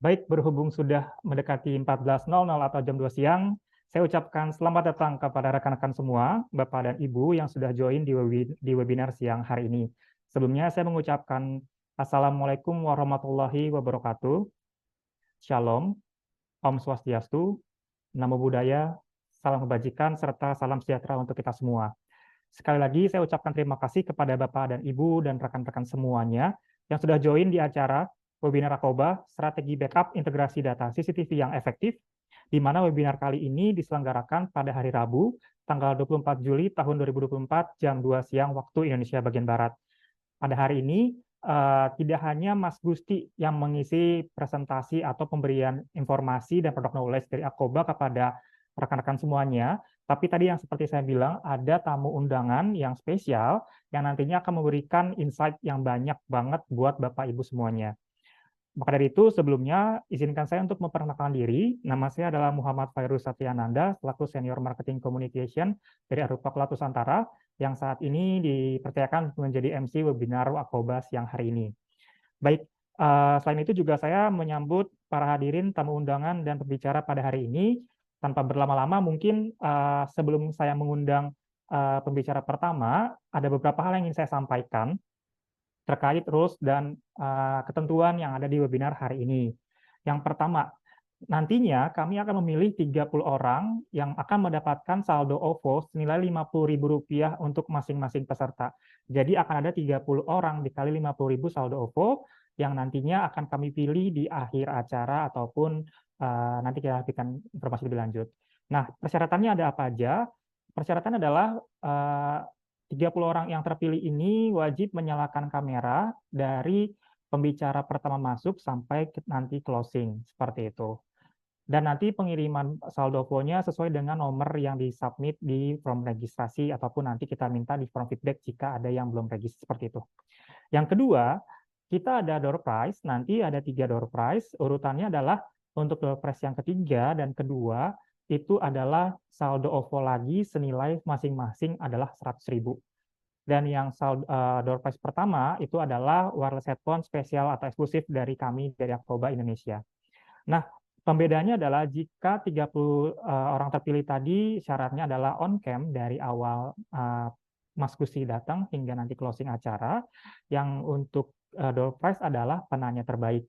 Baik, berhubung sudah mendekati 14.00 atau jam 2 siang, saya ucapkan selamat datang kepada rekan-rekan semua, Bapak dan Ibu yang sudah join di webinar siang hari ini. Sebelumnya saya mengucapkan Assalamualaikum warahmatullahi wabarakatuh. Shalom, Om Swastiastu, Namo Buddhaya, salam kebajikan, serta salam sejahtera untuk kita semua. Sekali lagi saya ucapkan terima kasih kepada Bapak dan Ibu dan rekan-rekan semuanya yang sudah join di acara webinar Akoba, Strategi Backup Integrasi Data CCTV yang Efektif, di mana webinar kali ini diselenggarakan pada hari Rabu, tanggal 24 Juli tahun 2024, jam 2 siang waktu Indonesia bagian Barat. Pada hari ini, tidak hanya Mas Gusti yang mengisi presentasi atau pemberian informasi dan produk knowledge dari Akoba kepada rekan-rekan semuanya, tapi tadi yang seperti saya bilang, ada tamu undangan yang spesial yang nantinya akan memberikan insight yang banyak banget buat Bapak Ibu semuanya. Maka dari itu, sebelumnya izinkan saya untuk memperkenalkan diri. Nama saya adalah Muhammad Fairuz Satyananda, selaku Senior Marketing Communication dari Arupa Cloud Nusantara, yang saat ini dipercayakan menjadi MC webinar Akoba siang hari ini. Baik, selain itu juga saya menyambut para hadirin, tamu undangan, dan pembicara pada hari ini. Tanpa berlama-lama, mungkin sebelum saya mengundang pembicara pertama, ada beberapa hal yang ingin saya sampaikan terkait rules dan ketentuan yang ada di webinar hari ini. Yang pertama, nantinya kami akan memilih 30 orang yang akan mendapatkan saldo OVO senilai Rp50.000 untuk masing-masing peserta. Jadi akan ada 30 orang dikali Rp50.000 saldo OVO yang nantinya akan kami pilih di akhir acara ataupun nanti kita berikan informasi lebih lanjut. Nah, persyaratannya ada apa aja? Persyaratan adalah 30 orang yang terpilih ini wajib menyalakan kamera dari pembicara pertama masuk sampai nanti closing, seperti itu. Dan nanti pengiriman saldo OVO-nya sesuai dengan nomor yang disubmit di form registrasi ataupun nanti kita minta di form feedback jika ada yang belum registrasi, seperti itu. Yang kedua, kita ada door prize, nanti ada 3 door prize, urutannya adalah untuk door prize yang ketiga dan kedua, itu adalah saldo OVO lagi senilai masing-masing adalah 100.000. Dan yang door prize pertama itu adalah wireless headphone spesial atau eksklusif dari kami dari Akoba Indonesia. Nah, pembedanya adalah jika 30 orang terpilih tadi syaratnya adalah on cam dari awal Mas Gusti datang hingga nanti closing acara. Yang untuk door prize adalah penanya terbaik.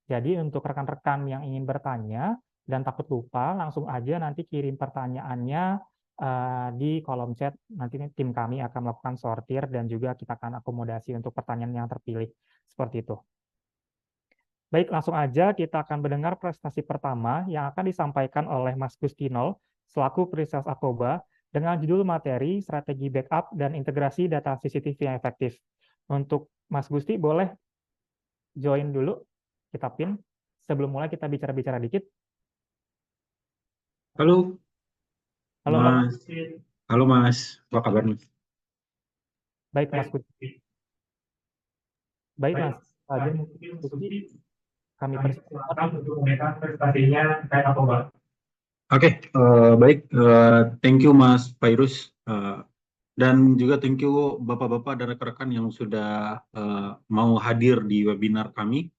Jadi untuk rekan-rekan yang ingin bertanya dan takut lupa, langsung aja nanti kirim pertanyaannya di kolom chat. Nanti tim kami akan melakukan sortir dan juga kita akan akomodasi untuk pertanyaan yang terpilih. Seperti itu. Baik, langsung aja kita akan mendengar presentasi pertama yang akan disampaikan oleh Mas Gustinol selaku Pre-Sales Akoba dengan judul materi strategi backup dan integrasi data CCTV yang efektif. Untuk Mas Gusti boleh join dulu, kita pin. Sebelum mulai kita bicara-bicara dikit. Halo, Halo Mas. Halo, Mas. Apa kabar, Mas? Baik, Mas Gusti. Baik, Mas. Aja Gusti, kami persilakan untuk memberikan presentasinya terkait Akoba. Oke, baik. Thank you, Mas Fairuz. Dan juga thank you Bapak-Bapak dan rekan-rekan yang sudah mau hadir di webinar kami.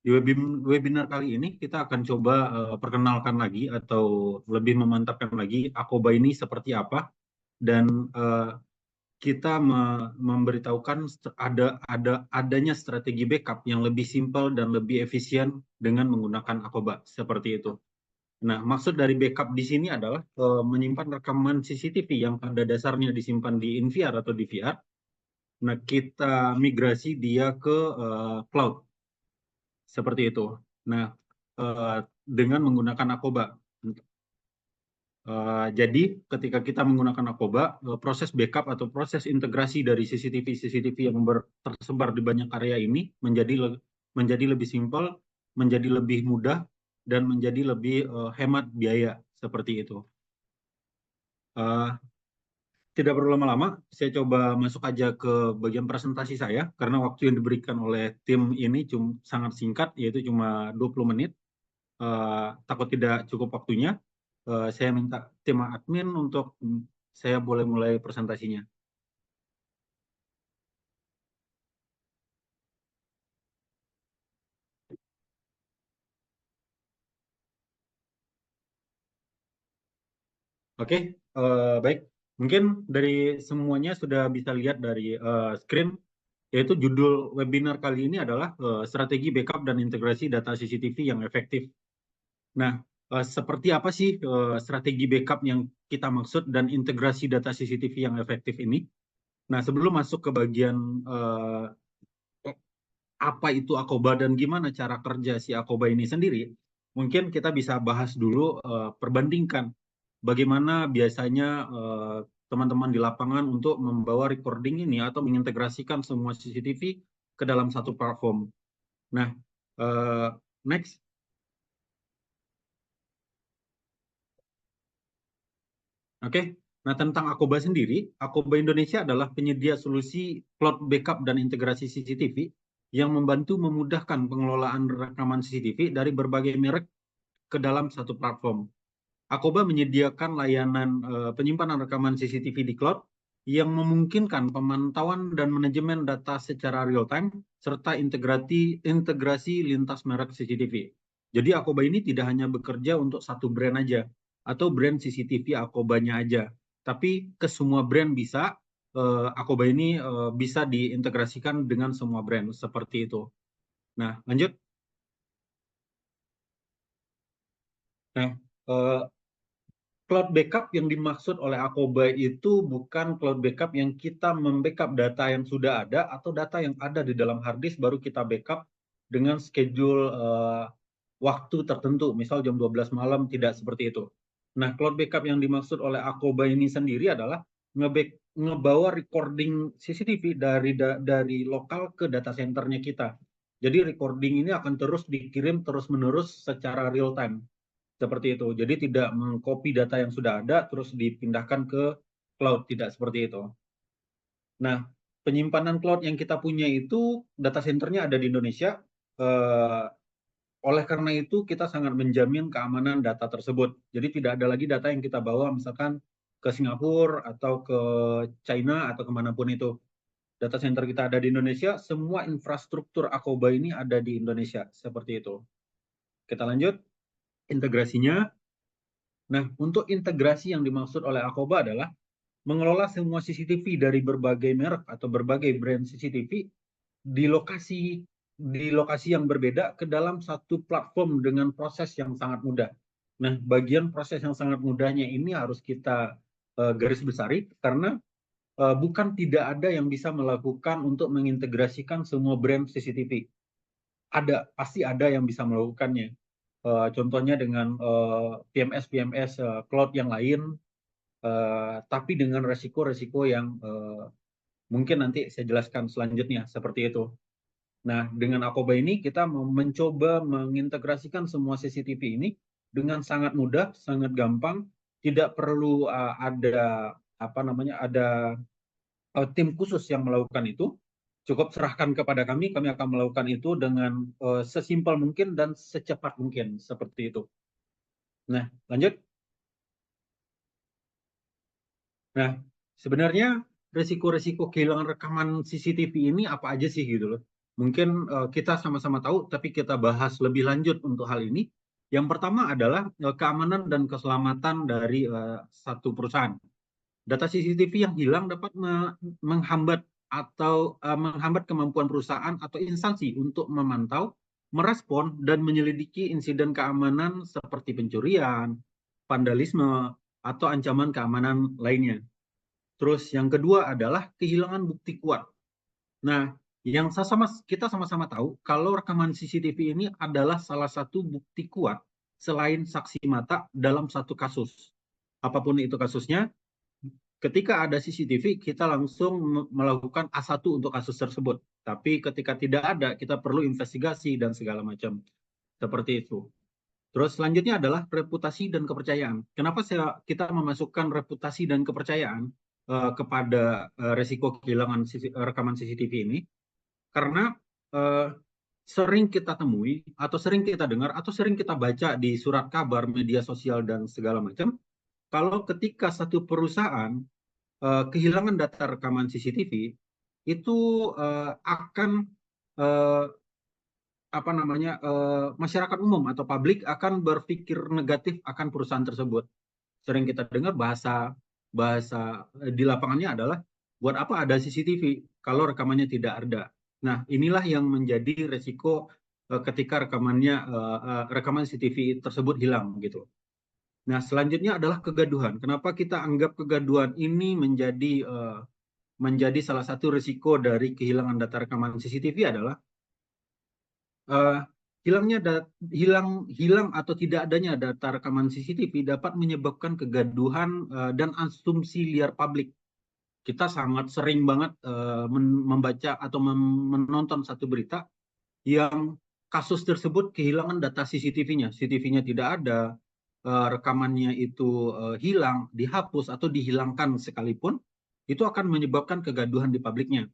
Di webinar kali ini kita akan coba perkenalkan lagi atau lebih memantapkan lagi Akoba ini seperti apa, dan kita memberitahukan adanya strategi backup yang lebih simpel dan lebih efisien dengan menggunakan Akoba seperti itu. Nah, maksud dari backup di sini adalah menyimpan rekaman CCTV yang pada dasarnya disimpan di NVR atau DVR. Nah, kita migrasi dia ke cloud seperti itu. Nah, dengan menggunakan Akoba. Jadi ketika kita menggunakan Akoba, proses backup atau proses integrasi dari CCTV yang tersebar di banyak area ini menjadi lebih simpel, menjadi lebih mudah, dan menjadi lebih hemat biaya seperti itu. Tidak perlu lama-lama, saya coba masuk aja ke bagian presentasi saya, karena waktu yang diberikan oleh tim ini sangat singkat, yaitu cuma 20 menit. Takut tidak cukup waktunya, saya minta tim admin untuk saya boleh mulai presentasinya. Oke, baik. Mungkin dari semuanya sudah bisa lihat dari screen, yaitu judul webinar kali ini adalah strategi backup dan integrasi data CCTV yang efektif. Nah, seperti apa sih strategi backup yang kita maksud dan integrasi data CCTV yang efektif ini? Nah, sebelum masuk ke bagian apa itu Akoba dan gimana cara kerja si Akoba ini sendiri, mungkin kita bisa bahas dulu perbandingkan bagaimana biasanya teman-teman di lapangan untuk membawa recording ini atau mengintegrasikan semua CCTV ke dalam satu platform. Nah, next. Oke. Nah, tentang Akoba sendiri, Akoba Indonesia adalah penyedia solusi cloud backup dan integrasi CCTV yang membantu memudahkan pengelolaan rekaman CCTV dari berbagai merek ke dalam satu platform. Akoba menyediakan layanan penyimpanan rekaman CCTV di cloud yang memungkinkan pemantauan dan manajemen data secara real time serta integrasi lintas merek CCTV. Jadi Akoba ini tidak hanya bekerja untuk satu brand aja atau brand CCTV Akobanya aja, tapi ke semua brand bisa. Akoba ini bisa diintegrasikan dengan semua brand seperti itu. Nah, lanjut. Nah, cloud backup yang dimaksud oleh Akoba itu bukan cloud backup yang kita membackup data yang sudah ada atau data yang ada di dalam hard disk baru kita backup dengan schedule waktu tertentu, misal jam 12 malam, tidak seperti itu. Nah, cloud backup yang dimaksud oleh Akoba ini sendiri adalah ngebawa recording CCTV dari lokal ke data centernya kita. Jadi recording ini akan terus dikirim terus-menerus secara real time. Seperti itu. Jadi tidak mengcopy data yang sudah ada terus dipindahkan ke cloud, tidak seperti itu. Nah, penyimpanan cloud yang kita punya itu data centernya ada di Indonesia. Oleh karena itu kita sangat menjamin keamanan data tersebut. Jadi tidak ada lagi data yang kita bawa misalkan ke Singapura atau ke China atau kemanapun itu. Data center kita ada di Indonesia, semua infrastruktur Akoba ini ada di Indonesia. Seperti itu. Kita lanjut. Integrasinya. Nah, untuk integrasi yang dimaksud oleh Akoba adalah mengelola semua CCTV dari berbagai merek atau berbagai brand CCTV di lokasi yang berbeda ke dalam satu platform dengan proses yang sangat mudah. Nah, bagian proses yang sangat mudahnya ini harus kita garis besari karena bukan tidak ada yang bisa melakukan untuk mengintegrasikan semua brand CCTV. Pasti ada yang bisa melakukannya. Contohnya dengan PMS cloud yang lain, tapi dengan resiko-resiko yang mungkin nanti saya jelaskan selanjutnya seperti itu. Nah, dengan Akoba ini kita mencoba mengintegrasikan semua CCTV ini dengan sangat mudah, sangat gampang, tidak perlu ada tim khusus yang melakukan itu. Cukup serahkan kepada kami akan melakukan itu dengan sesimpel mungkin dan secepat mungkin seperti itu. Nah, lanjut. Nah, sebenarnya resiko-resiko kehilangan rekaman CCTV ini apa aja sih gitu loh. Mungkin kita sama-sama tahu, tapi kita bahas lebih lanjut untuk hal ini. Yang pertama adalah keamanan dan keselamatan dari satu perusahaan. Data CCTV yang hilang dapat menghambat kemampuan perusahaan atau instansi untuk memantau, merespon, dan menyelidiki insiden keamanan seperti pencurian, vandalisme, atau ancaman keamanan lainnya. Terus yang kedua adalah kehilangan bukti kuat. Nah, yang kita sama-sama tahu kalau rekaman CCTV ini adalah salah satu bukti kuat selain saksi mata dalam satu kasus. Apapun itu kasusnya, ketika ada CCTV kita langsung melakukan A1 untuk kasus tersebut. Tapi ketika tidak ada, kita perlu investigasi dan segala macam. Seperti itu. Terus selanjutnya adalah reputasi dan kepercayaan. Kenapa kita memasukkan reputasi dan kepercayaan kepada resiko kehilangan rekaman CCTV ini? Karena sering kita temui, atau sering kita dengar, atau sering kita baca di surat kabar, media sosial, dan segala macam, kalau ketika satu perusahaan kehilangan data rekaman CCTV, itu akan masyarakat umum atau publik akan berpikir negatif akan perusahaan tersebut. sering kita dengar bahasa di lapangannya adalah buat apa ada CCTV kalau rekamannya tidak ada. Nah, inilah yang menjadi resiko ketika rekaman CCTV tersebut hilang gitu. Nah, selanjutnya adalah kegaduhan. Kenapa kita anggap kegaduhan ini menjadi salah satu risiko dari kehilangan data rekaman CCTV adalah eh, hilang atau tidak adanya data rekaman CCTV dapat menyebabkan kegaduhan dan asumsi liar publik. Kita sangat sering banget membaca atau menonton satu berita yang kasus tersebut kehilangan data CCTV-nya. CCTV-nya tidak ada, rekamannya itu hilang, dihapus atau dihilangkan sekalipun, itu akan menyebabkan kegaduhan di publiknya.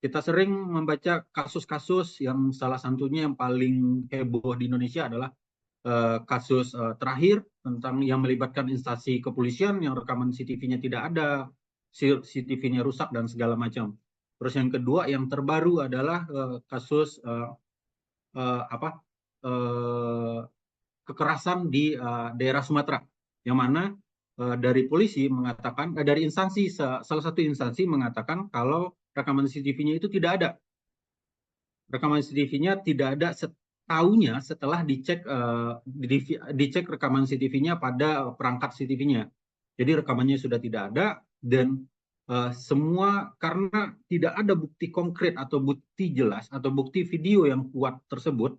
Kita sering membaca kasus-kasus yang salah satunya yang paling heboh di Indonesia adalah kasus terakhir tentang yang melibatkan instansi kepolisian yang rekaman CCTV-nya tidak ada, CCTV-nya rusak dan segala macam. Terus yang kedua yang terbaru adalah kasus apa kekerasan di daerah Sumatera, yang mana dari polisi mengatakan, dari instansi salah satu instansi mengatakan kalau rekaman CCTV-nya itu tidak ada. Rekaman CCTV-nya tidak ada tahunya setelah dicek rekaman CCTV-nya pada perangkat CCTV-nya. Jadi rekamannya sudah tidak ada dan semua karena tidak ada bukti konkret atau bukti jelas atau bukti video yang kuat tersebut,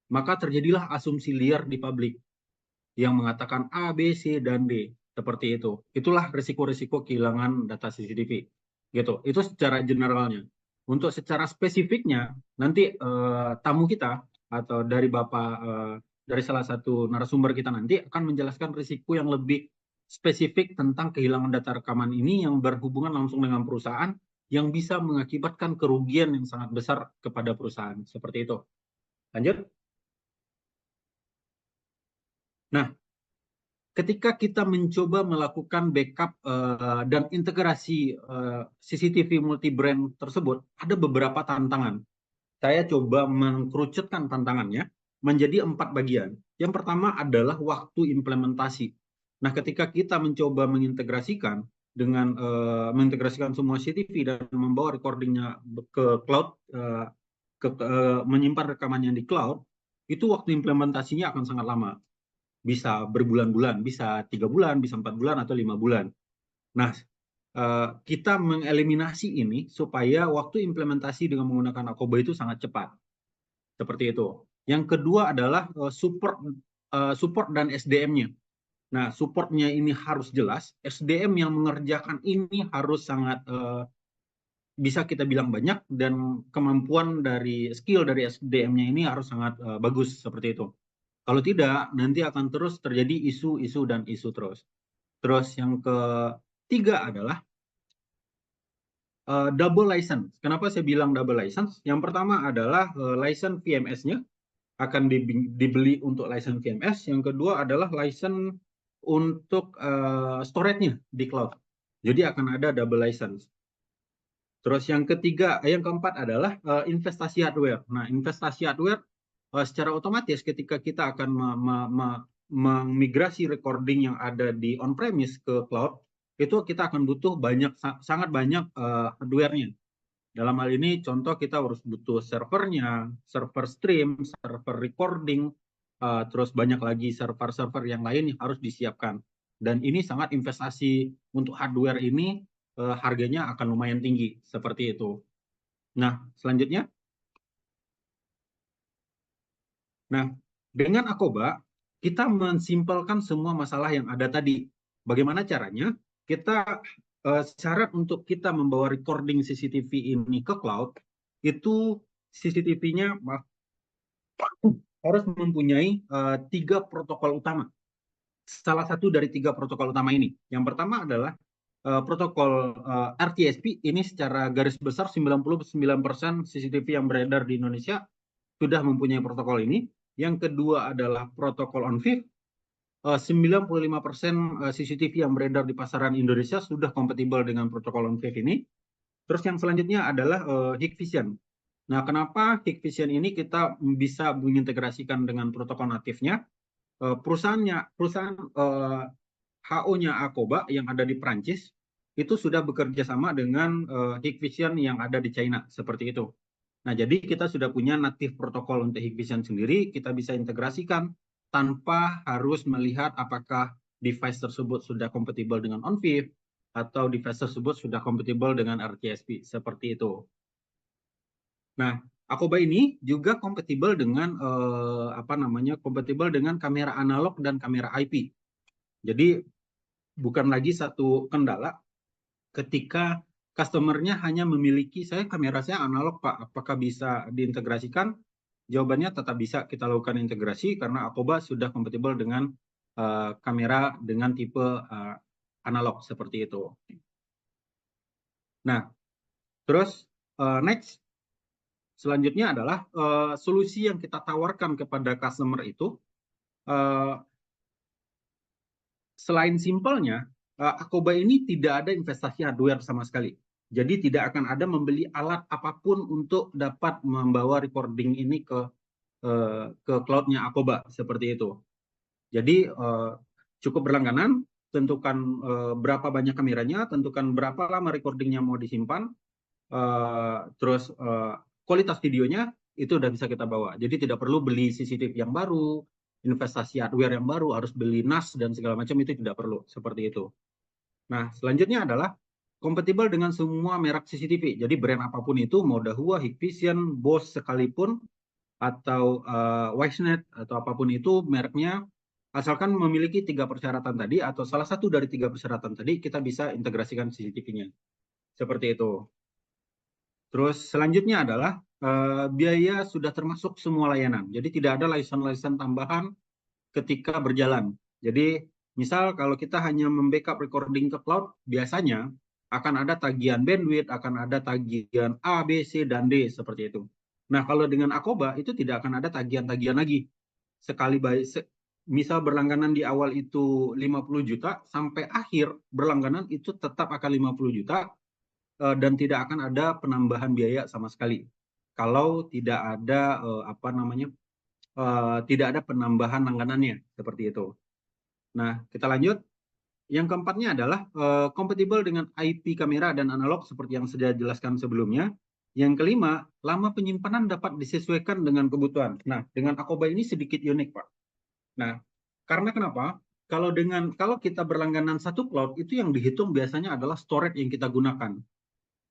maka terjadilah asumsi liar di publik yang mengatakan A, B, C, dan D. Seperti itu. Itulah risiko-risiko kehilangan data CCTV. Gitu. Itu secara generalnya. Untuk secara spesifiknya, nanti tamu kita atau dari dari salah satu narasumber kita nanti akan menjelaskan risiko yang lebih spesifik tentang kehilangan data rekaman ini yang berhubungan langsung dengan perusahaan yang bisa mengakibatkan kerugian yang sangat besar kepada perusahaan. Seperti itu. Lanjut. Nah, ketika kita mencoba melakukan backup dan integrasi CCTV multi-brand tersebut, ada beberapa tantangan. Saya coba mengkerucutkan tantangannya menjadi 4 bagian. Yang pertama adalah waktu implementasi. Nah, ketika kita mencoba mengintegrasikan semua CCTV dan membawa recordingnya ke cloud, menyimpan rekamannya di cloud, itu waktu implementasinya akan sangat lama. Bisa berbulan-bulan, bisa 3 bulan, bisa 4 bulan, atau 5 bulan. Nah, kita mengeliminasi ini supaya waktu implementasi dengan menggunakan Akoba itu sangat cepat. Seperti itu. Yang kedua adalah support dan SDM-nya. Nah, supportnya ini harus jelas, SDM yang mengerjakan ini harus sangat bisa kita bilang banyak, dan kemampuan dari skill dari SDM-nya ini harus sangat bagus, seperti itu. Kalau tidak, nanti akan terus terjadi isu-isu dan isu terus. Terus yang ketiga adalah double license. Kenapa saya bilang double license? Yang pertama adalah license VMS-nya akan dibeli untuk license VMS. Yang kedua adalah license untuk storage-nya di cloud. Jadi akan ada double license. Terus yang keempat adalah investasi hardware. Nah, investasi hardware secara otomatis ketika kita akan memigrasi recording yang ada di on-premise ke cloud, itu kita akan butuh sangat banyak hardware-nya. Dalam hal ini, contoh kita harus butuh servernya, server stream, server recording, terus banyak lagi server-server yang lain yang harus disiapkan. Dan ini sangat investasi untuk hardware ini, harganya akan lumayan tinggi, seperti itu. Nah, selanjutnya. Nah, dengan Akoba, kita mensimpelkan semua masalah yang ada tadi. Bagaimana caranya? Syarat untuk kita membawa recording CCTV ini ke cloud, itu CCTV-nya harus mempunyai 3 protokol utama. Salah satu dari 3 protokol utama ini. Yang pertama adalah protokol RTSP. Ini secara garis besar 99% CCTV yang beredar di Indonesia sudah mempunyai protokol ini. Yang kedua adalah protokol ONVIF. 95% CCTV yang beredar di pasaran Indonesia sudah kompatibel dengan protokol ONVIF ini. Terus yang selanjutnya adalah Hikvision. Nah, kenapa Hikvision ini kita bisa mengintegrasikan dengan protokol natifnya? Perusahaan HO-nya Akoba yang ada di Prancis itu sudah bekerja sama dengan Hikvision yang ada di China, seperti itu. Nah, jadi kita sudah punya native protokol untuk Hikvision sendiri, kita bisa integrasikan tanpa harus melihat apakah device tersebut sudah kompatibel dengan OnVIF atau device tersebut sudah kompatibel dengan RTSP, seperti itu. Nah, Akoba ini juga kompatibel dengan kompatibel dengan kamera analog dan kamera IP. Jadi bukan lagi satu kendala ketika customer-nya hanya memiliki, kamera saya analog Pak, apakah bisa diintegrasikan? Jawabannya tetap bisa kita lakukan integrasi karena Akoba sudah kompatibel dengan kamera dengan tipe analog seperti itu. Nah, terus next, selanjutnya adalah solusi yang kita tawarkan kepada customer itu, selain simpelnya, Akoba ini tidak ada investasi hardware sama sekali. Jadi tidak akan ada membeli alat apapun untuk dapat membawa recording ini ke cloud-nya Akoba, seperti itu. Jadi cukup berlangganan, tentukan berapa banyak kameranya, tentukan berapa lama recordingnya mau disimpan, terus kualitas videonya itu udah bisa kita bawa. Jadi tidak perlu beli CCTV yang baru, investasi hardware yang baru, harus beli NAS dan segala macam, itu tidak perlu, seperti itu. Nah, selanjutnya adalah kompatibel dengan semua merek CCTV. Jadi brand apapun itu, mau Dahua, Hikvision, Bose sekalipun, atau Wisnet, atau apapun itu mereknya, asalkan memiliki 3 persyaratan tadi, atau salah satu dari 3 persyaratan tadi, kita bisa integrasikan CCTV-nya. Seperti itu. Terus selanjutnya adalah biaya sudah termasuk semua layanan. Jadi tidak ada license-license tambahan ketika berjalan. Jadi misal kalau kita hanya membackup recording ke cloud, biasanya akan ada tagihan bandwidth, akan ada tagihan A, B, C, dan D, seperti itu. Nah, kalau dengan Akoba itu tidak akan ada tagihan-tagihan lagi. Misal berlangganan di awal itu 50 juta, sampai akhir berlangganan itu tetap akan 50 juta, dan tidak akan ada penambahan biaya sama sekali. Kalau tidak ada tidak ada penambahan langganannya, seperti itu. Nah, kita lanjut. Yang keempatnya adalah kompatibel dengan IP kamera dan analog seperti yang sudah jelaskan sebelumnya. Yang kelima, lama penyimpanan dapat disesuaikan dengan kebutuhan. Nah, dengan Akoba ini sedikit unik, Pak. Nah, karena kenapa? Kalau kita berlangganan satu cloud, itu yang dihitung biasanya adalah storage yang kita gunakan.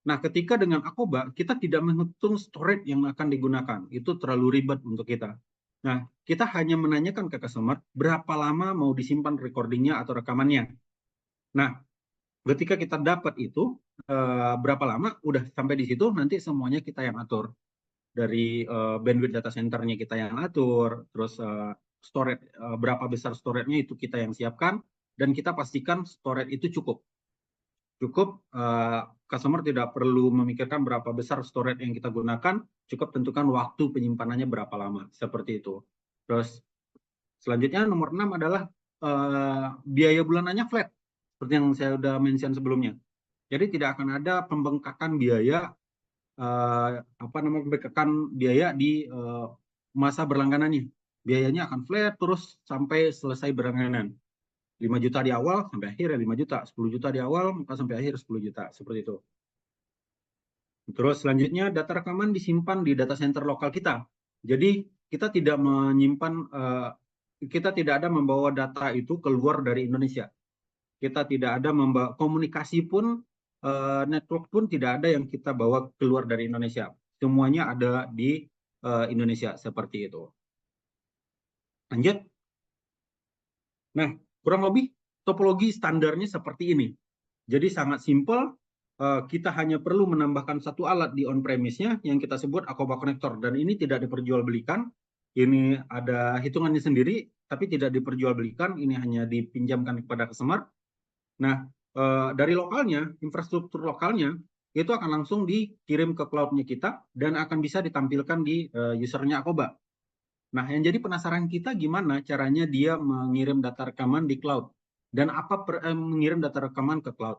Nah, ketika dengan Akoba, kita tidak menghitung storage yang akan digunakan. Itu terlalu ribet untuk kita. Nah, kita hanya menanyakan ke customer berapa lama mau disimpan recordingnya atau rekamannya. Nah, ketika kita dapat itu, berapa lama, udah sampai di situ, nanti semuanya kita yang atur. Dari bandwidth data centernya kita yang atur, terus storage, berapa besar storage-nya itu kita yang siapkan, dan kita pastikan storage itu cukup. Customer tidak perlu memikirkan berapa besar storage yang kita gunakan, cukup tentukan waktu penyimpanannya berapa lama, seperti itu. Terus selanjutnya nomor 6 adalah biaya bulanannya flat, seperti yang saya sudah mention sebelumnya. Jadi tidak akan ada pembengkakan biaya di masa berlangganannya. Biayanya akan flat terus sampai selesai berlangganan. 5 juta di awal sampai akhir ya 5 juta, 10 juta di awal maka sampai akhir 10 juta, seperti itu. Terus selanjutnya data rekaman disimpan di data center lokal kita. Jadi kita tidak ada membawa data itu keluar dari Indonesia. Kita tidak ada membawa komunikasi pun, network pun tidak ada yang kita bawa keluar dari Indonesia. Semuanya ada di Indonesia, seperti itu. Lanjut. Nah, kurang lebih topologi standarnya seperti ini. Jadi sangat simpel, kita hanya perlu menambahkan satu alat di on-premise-nya yang kita sebut Akoba Connector, dan ini tidak diperjualbelikan. Ini ada hitungannya sendiri, tapi tidak diperjualbelikan, ini hanya dipinjamkan kepada customer. Nah, dari lokalnya, infrastruktur lokalnya, itu akan langsung dikirim ke cloud-nya kita, dan akan bisa ditampilkan di usernya Akoba. Nah, yang jadi penasaran kita gimana caranya dia mengirim data rekaman di cloud, dan mengirim data rekaman ke cloud.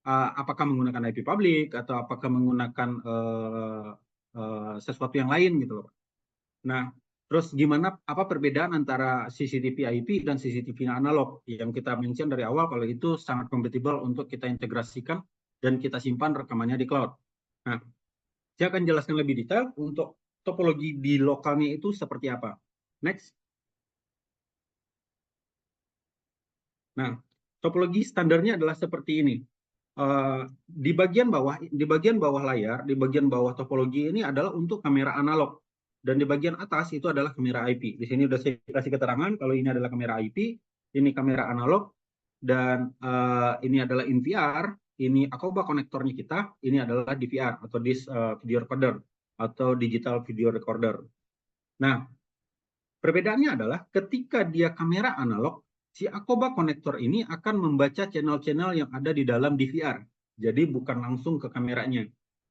Apakah menggunakan IP public, atau apakah menggunakan sesuatu yang lain gitu loh. Nah, Terus gimana apa perbedaan antara CCTV IP dan CCTV analog yang kita mention dari awal kalau itu sangat kompatibel untuk kita integrasikan dan kita simpan rekamannya di cloud. Nah, saya akan jelaskan lebih detail untuk topologi di lokalnya itu seperti apa. Next. Nah, topologi standarnya adalah seperti ini. Di bagian bawah layar, di bagian bawah topologi ini adalah untuk kamera analog, dan di bagian atas itu adalah kamera IP. Di sini sudah saya kasih keterangan kalau ini adalah kamera IP, ini kamera analog, dan ini adalah NVR, ini Akoba konektornya kita, ini adalah DVR atau disk video recorder atau digital video recorder. Nah, perbedaannya adalah ketika dia kamera analog, si Akoba konektor ini akan membaca channel-channel yang ada di dalam DVR. Jadi bukan langsung ke kameranya,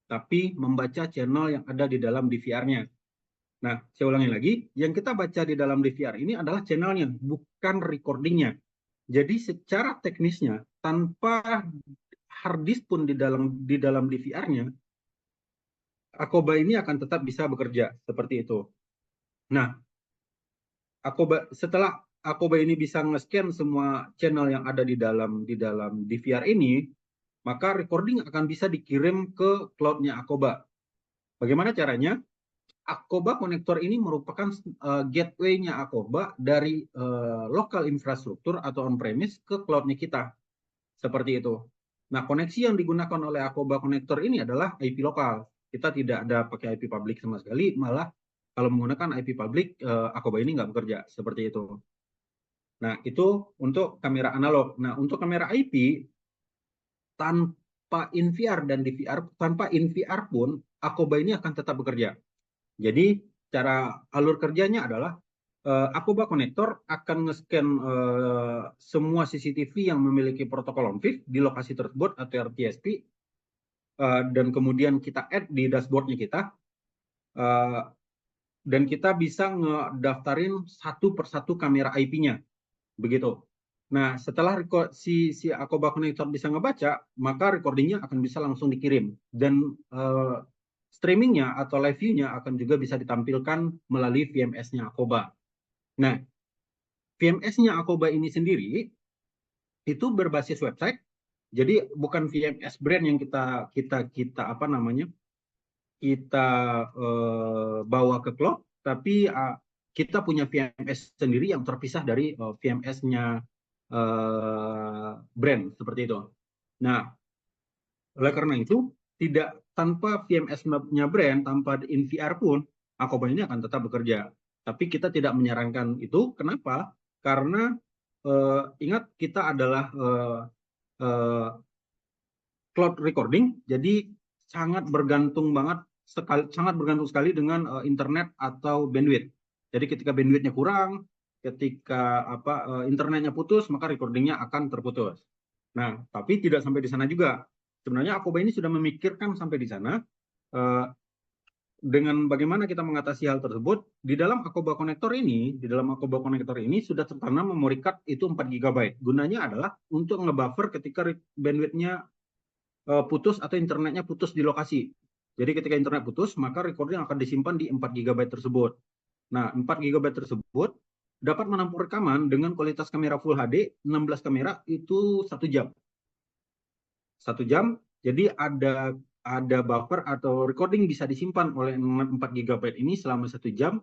tapi membaca channel yang ada di dalam DVR-nya. Nah, saya ulangi lagi, yang kita baca di dalam DVR ini adalah channelnya, bukan recordingnya. Jadi secara teknisnya, tanpa hard disk pun di dalam DVR-nya, Akoba ini akan tetap bisa bekerja seperti itu. Nah, setelah Akoba ini bisa nge-scan semua channel yang ada di dalam DVR ini, maka recording akan bisa dikirim ke cloud-nya Akoba. Bagaimana caranya? Akoba konektor ini merupakan gateway-nya Akoba dari lokal infrastruktur atau on-premise ke cloud-nya kita. Seperti itu. Nah, koneksi yang digunakan oleh Akoba konektor ini adalah IP lokal. Kita tidak ada pakai IP public sama sekali, malah kalau menggunakan IP public, Akoba ini nggak bekerja. Seperti itu. Nah, itu untuk kamera analog. Nah, untuk kamera IP, tanpa NVR dan DVR, tanpa NVR pun, Akoba ini akan tetap bekerja. Jadi, cara alur kerjanya adalah Akoba konektor akan nge-scan semua CCTV yang memiliki protokol on-fif di lokasi tersebut atau RTSP, dan kemudian kita add di dashboardnya kita, dan kita bisa ngedaftarin satu persatu kamera IP-nya. Begitu. Nah, setelah si Akoba konektor bisa ngebaca, maka recordingnya akan bisa langsung dikirim. Dan streamingnya atau live view-nya akan juga bisa ditampilkan melalui VMS-nya Akoba. Nah, VMS-nya Akoba ini sendiri itu berbasis website. Jadi bukan VMS brand yang kita apa namanya? Kita bawa ke cloud, tapi kita punya VMS sendiri yang terpisah dari VMS-nya brand seperti itu. Nah, oleh karena itu tidak tanpa VMS-nya brand, tanpa NVR pun Akoba ini akan tetap bekerja. Tapi kita tidak menyarankan itu. Kenapa? Karena ingat kita adalah cloud recording, jadi sangat bergantung sekali dengan internet atau bandwidth. Jadi ketika bandwidthnya kurang, ketika internetnya putus, maka recordingnya akan terputus. Nah, tapi tidak sampai di sana juga. Sebenarnya Akoba ini sudah memikirkan sampai di sana. Dengan bagaimana kita mengatasi hal tersebut, di dalam Akoba konektor ini sudah tertanam memory card itu 4 GB. Gunanya adalah untuk ngebuffer ketika bandwidthnya putus atau internetnya putus di lokasi. Jadi ketika internet putus, maka recording akan disimpan di 4 GB tersebut. Nah, 4 GB tersebut dapat menampung rekaman dengan kualitas kamera Full HD, 16 kamera itu 1 jam. 1 jam, jadi ada buffer atau recording bisa disimpan oleh 4 GB ini selama 1 jam.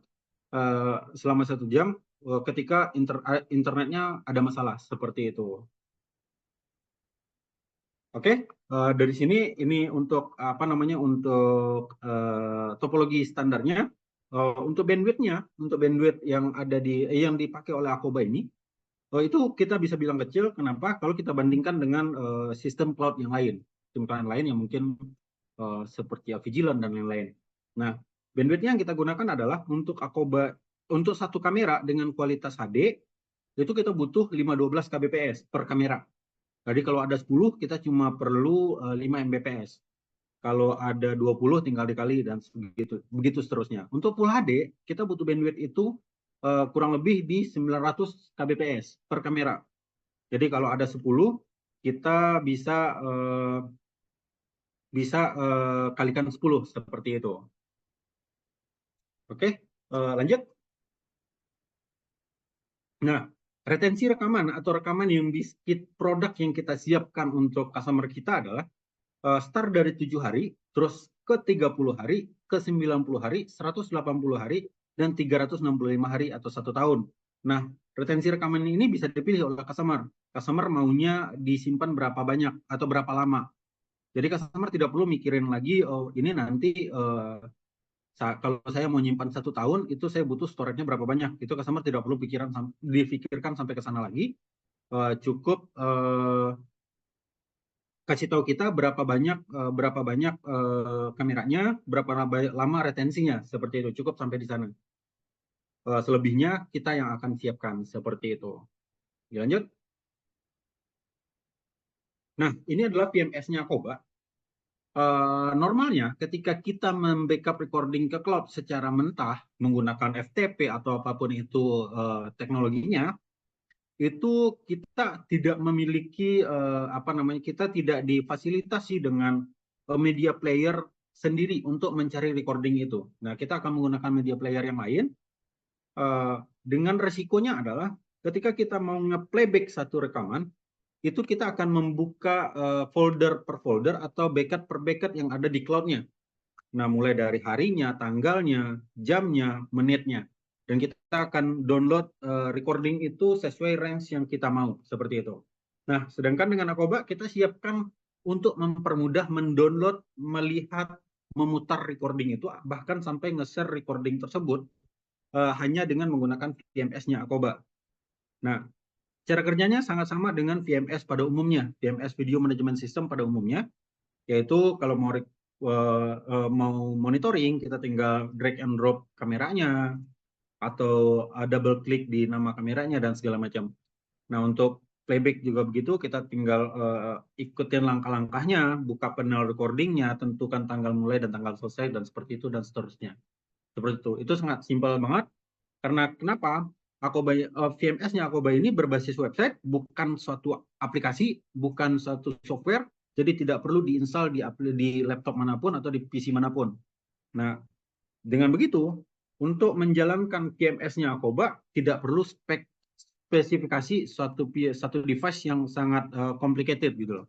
Selama 1 jam ketika internetnya ada masalah, seperti itu. Oke, dari sini ini untuk untuk topologi standarnya. Untuk bandwidth yang yang dipakai oleh Akoba ini, itu kita bisa bilang kecil. Kenapa? Kalau kita bandingkan dengan sistem cloud yang lain, sistem cloud yang lain yang mungkin seperti Avigilon dan lain-lain. Nah, bandwidth yang kita gunakan adalah untuk Akoba, untuk satu kamera dengan kualitas HD itu kita butuh 512 kbps per kamera. Jadi kalau ada 10 kita cuma perlu 5 Mbps. Kalau ada 20 tinggal dikali dan begitu seterusnya. Untuk Full HD kita butuh bandwidth itu kurang lebih di 900 kbps per kamera. Jadi kalau ada 10 kita bisa kalikan 10 seperti itu. Oke, lanjut. Nah, retensi rekaman atau rekaman yang produk yang kita siapkan untuk customer kita adalah start dari 7 hari, terus ke 30 hari, ke 90 hari, 180 hari, dan 365 hari atau 1 tahun. Nah, retensi rekaman ini bisa dipilih oleh customer. Customer maunya disimpan berapa banyak atau berapa lama. Jadi customer tidak perlu mikirin lagi, oh ini nanti kalau saya mau nyimpan 1 tahun, itu saya butuh storage-nya berapa banyak. Itu customer tidak perlu difikirkan sampai ke sana lagi. Cukup kasih tahu kita berapa banyak kameranya, berapa lama retensinya, seperti itu. Cukup sampai di sana. Selebihnya kita yang akan siapkan seperti itu. Lanjut. Nah, ini adalah PMS-nya Akoba. Normalnya ketika kita membackup recording ke cloud secara mentah menggunakan FTP atau apapun itu teknologinya, itu kita tidak memiliki kita tidak difasilitasi dengan media player sendiri untuk mencari recording itu. Nah, kita akan menggunakan media player yang lain. Dengan resikonya adalah ketika kita mau nge-playback satu rekaman, itu kita akan membuka folder per folder atau backup per backup yang ada di cloud-nya. Nah, mulai dari harinya, tanggalnya, jamnya, menitnya. Dan kita akan download recording itu sesuai range yang kita mau, seperti itu. Nah, sedangkan dengan Akoba, kita siapkan untuk mempermudah mendownload, melihat, memutar recording itu, bahkan sampai nge-share recording tersebut hanya dengan menggunakan VMS-nya Akoba. Nah, cara kerjanya sangat sama dengan VMS pada umumnya, VMS Video Management System pada umumnya, yaitu kalau mau monitoring, kita tinggal drag and drop kameranya, atau double klik di nama kameranya, dan segala macam. Nah, untuk playback juga begitu, kita tinggal ikutin langkah-langkahnya, buka panel recordingnya, tentukan tanggal mulai dan tanggal selesai, dan seperti itu, dan seterusnya. Seperti itu. Itu sangat simpel banget. Karena kenapa? VMS-nya Akoba ini berbasis website, bukan suatu aplikasi, bukan suatu software, jadi tidak perlu diinstal di laptop manapun atau di PC manapun. Nah, dengan begitu, untuk menjalankan VMS-nya Akoba, tidak perlu spesifikasi satu device yang sangat complicated gitu loh.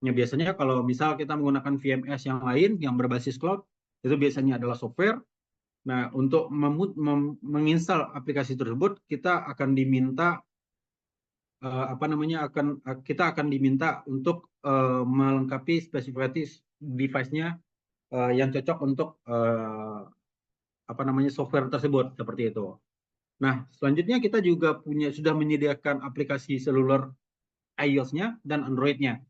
Ya, biasanya kalau misal kita menggunakan VMS yang lain yang berbasis cloud, itu biasanya adalah software. Nah, untuk menginstal aplikasi tersebut, kita akan diminta kita akan diminta untuk melengkapi spesifikasi device-nya yang cocok untuk software tersebut, seperti itu. Nah, selanjutnya kita juga sudah menyediakan aplikasi seluler iOS-nya dan Android-nya.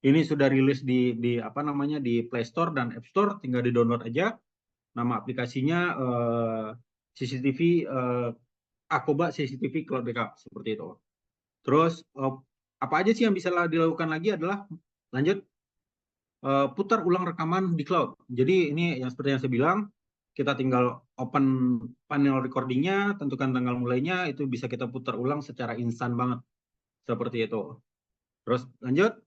Ini sudah rilis di Play Store dan App Store, tinggal di-download aja. Nama aplikasinya CCTV Akoba CCTV Cloud Backup, seperti itu. Terus apa aja sih yang bisa dilakukan lagi adalah lanjut putar ulang rekaman di cloud. Jadi ini yang seperti yang saya bilang, kita tinggal open panel recordingnya, tentukan tanggal mulainya, itu bisa kita putar ulang secara instan banget, seperti itu. Terus lanjut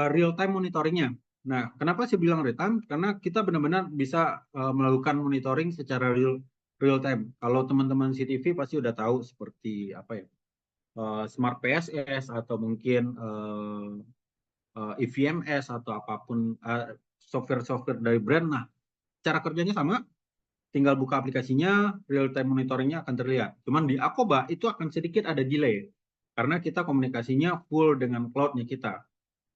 real time monitoringnya. Nah, kenapa saya bilang real time? Karena kita benar-benar bisa melakukan monitoring secara real time. Kalau teman-teman CTV pasti udah tahu seperti apa ya, Smart PSS atau mungkin EVMS atau apapun software-software dari brand. Nah, cara kerjanya sama, tinggal buka aplikasinya, real time monitoringnya akan terlihat. Cuman di Akoba itu akan sedikit ada delay karena kita komunikasinya full dengan cloud-nya kita.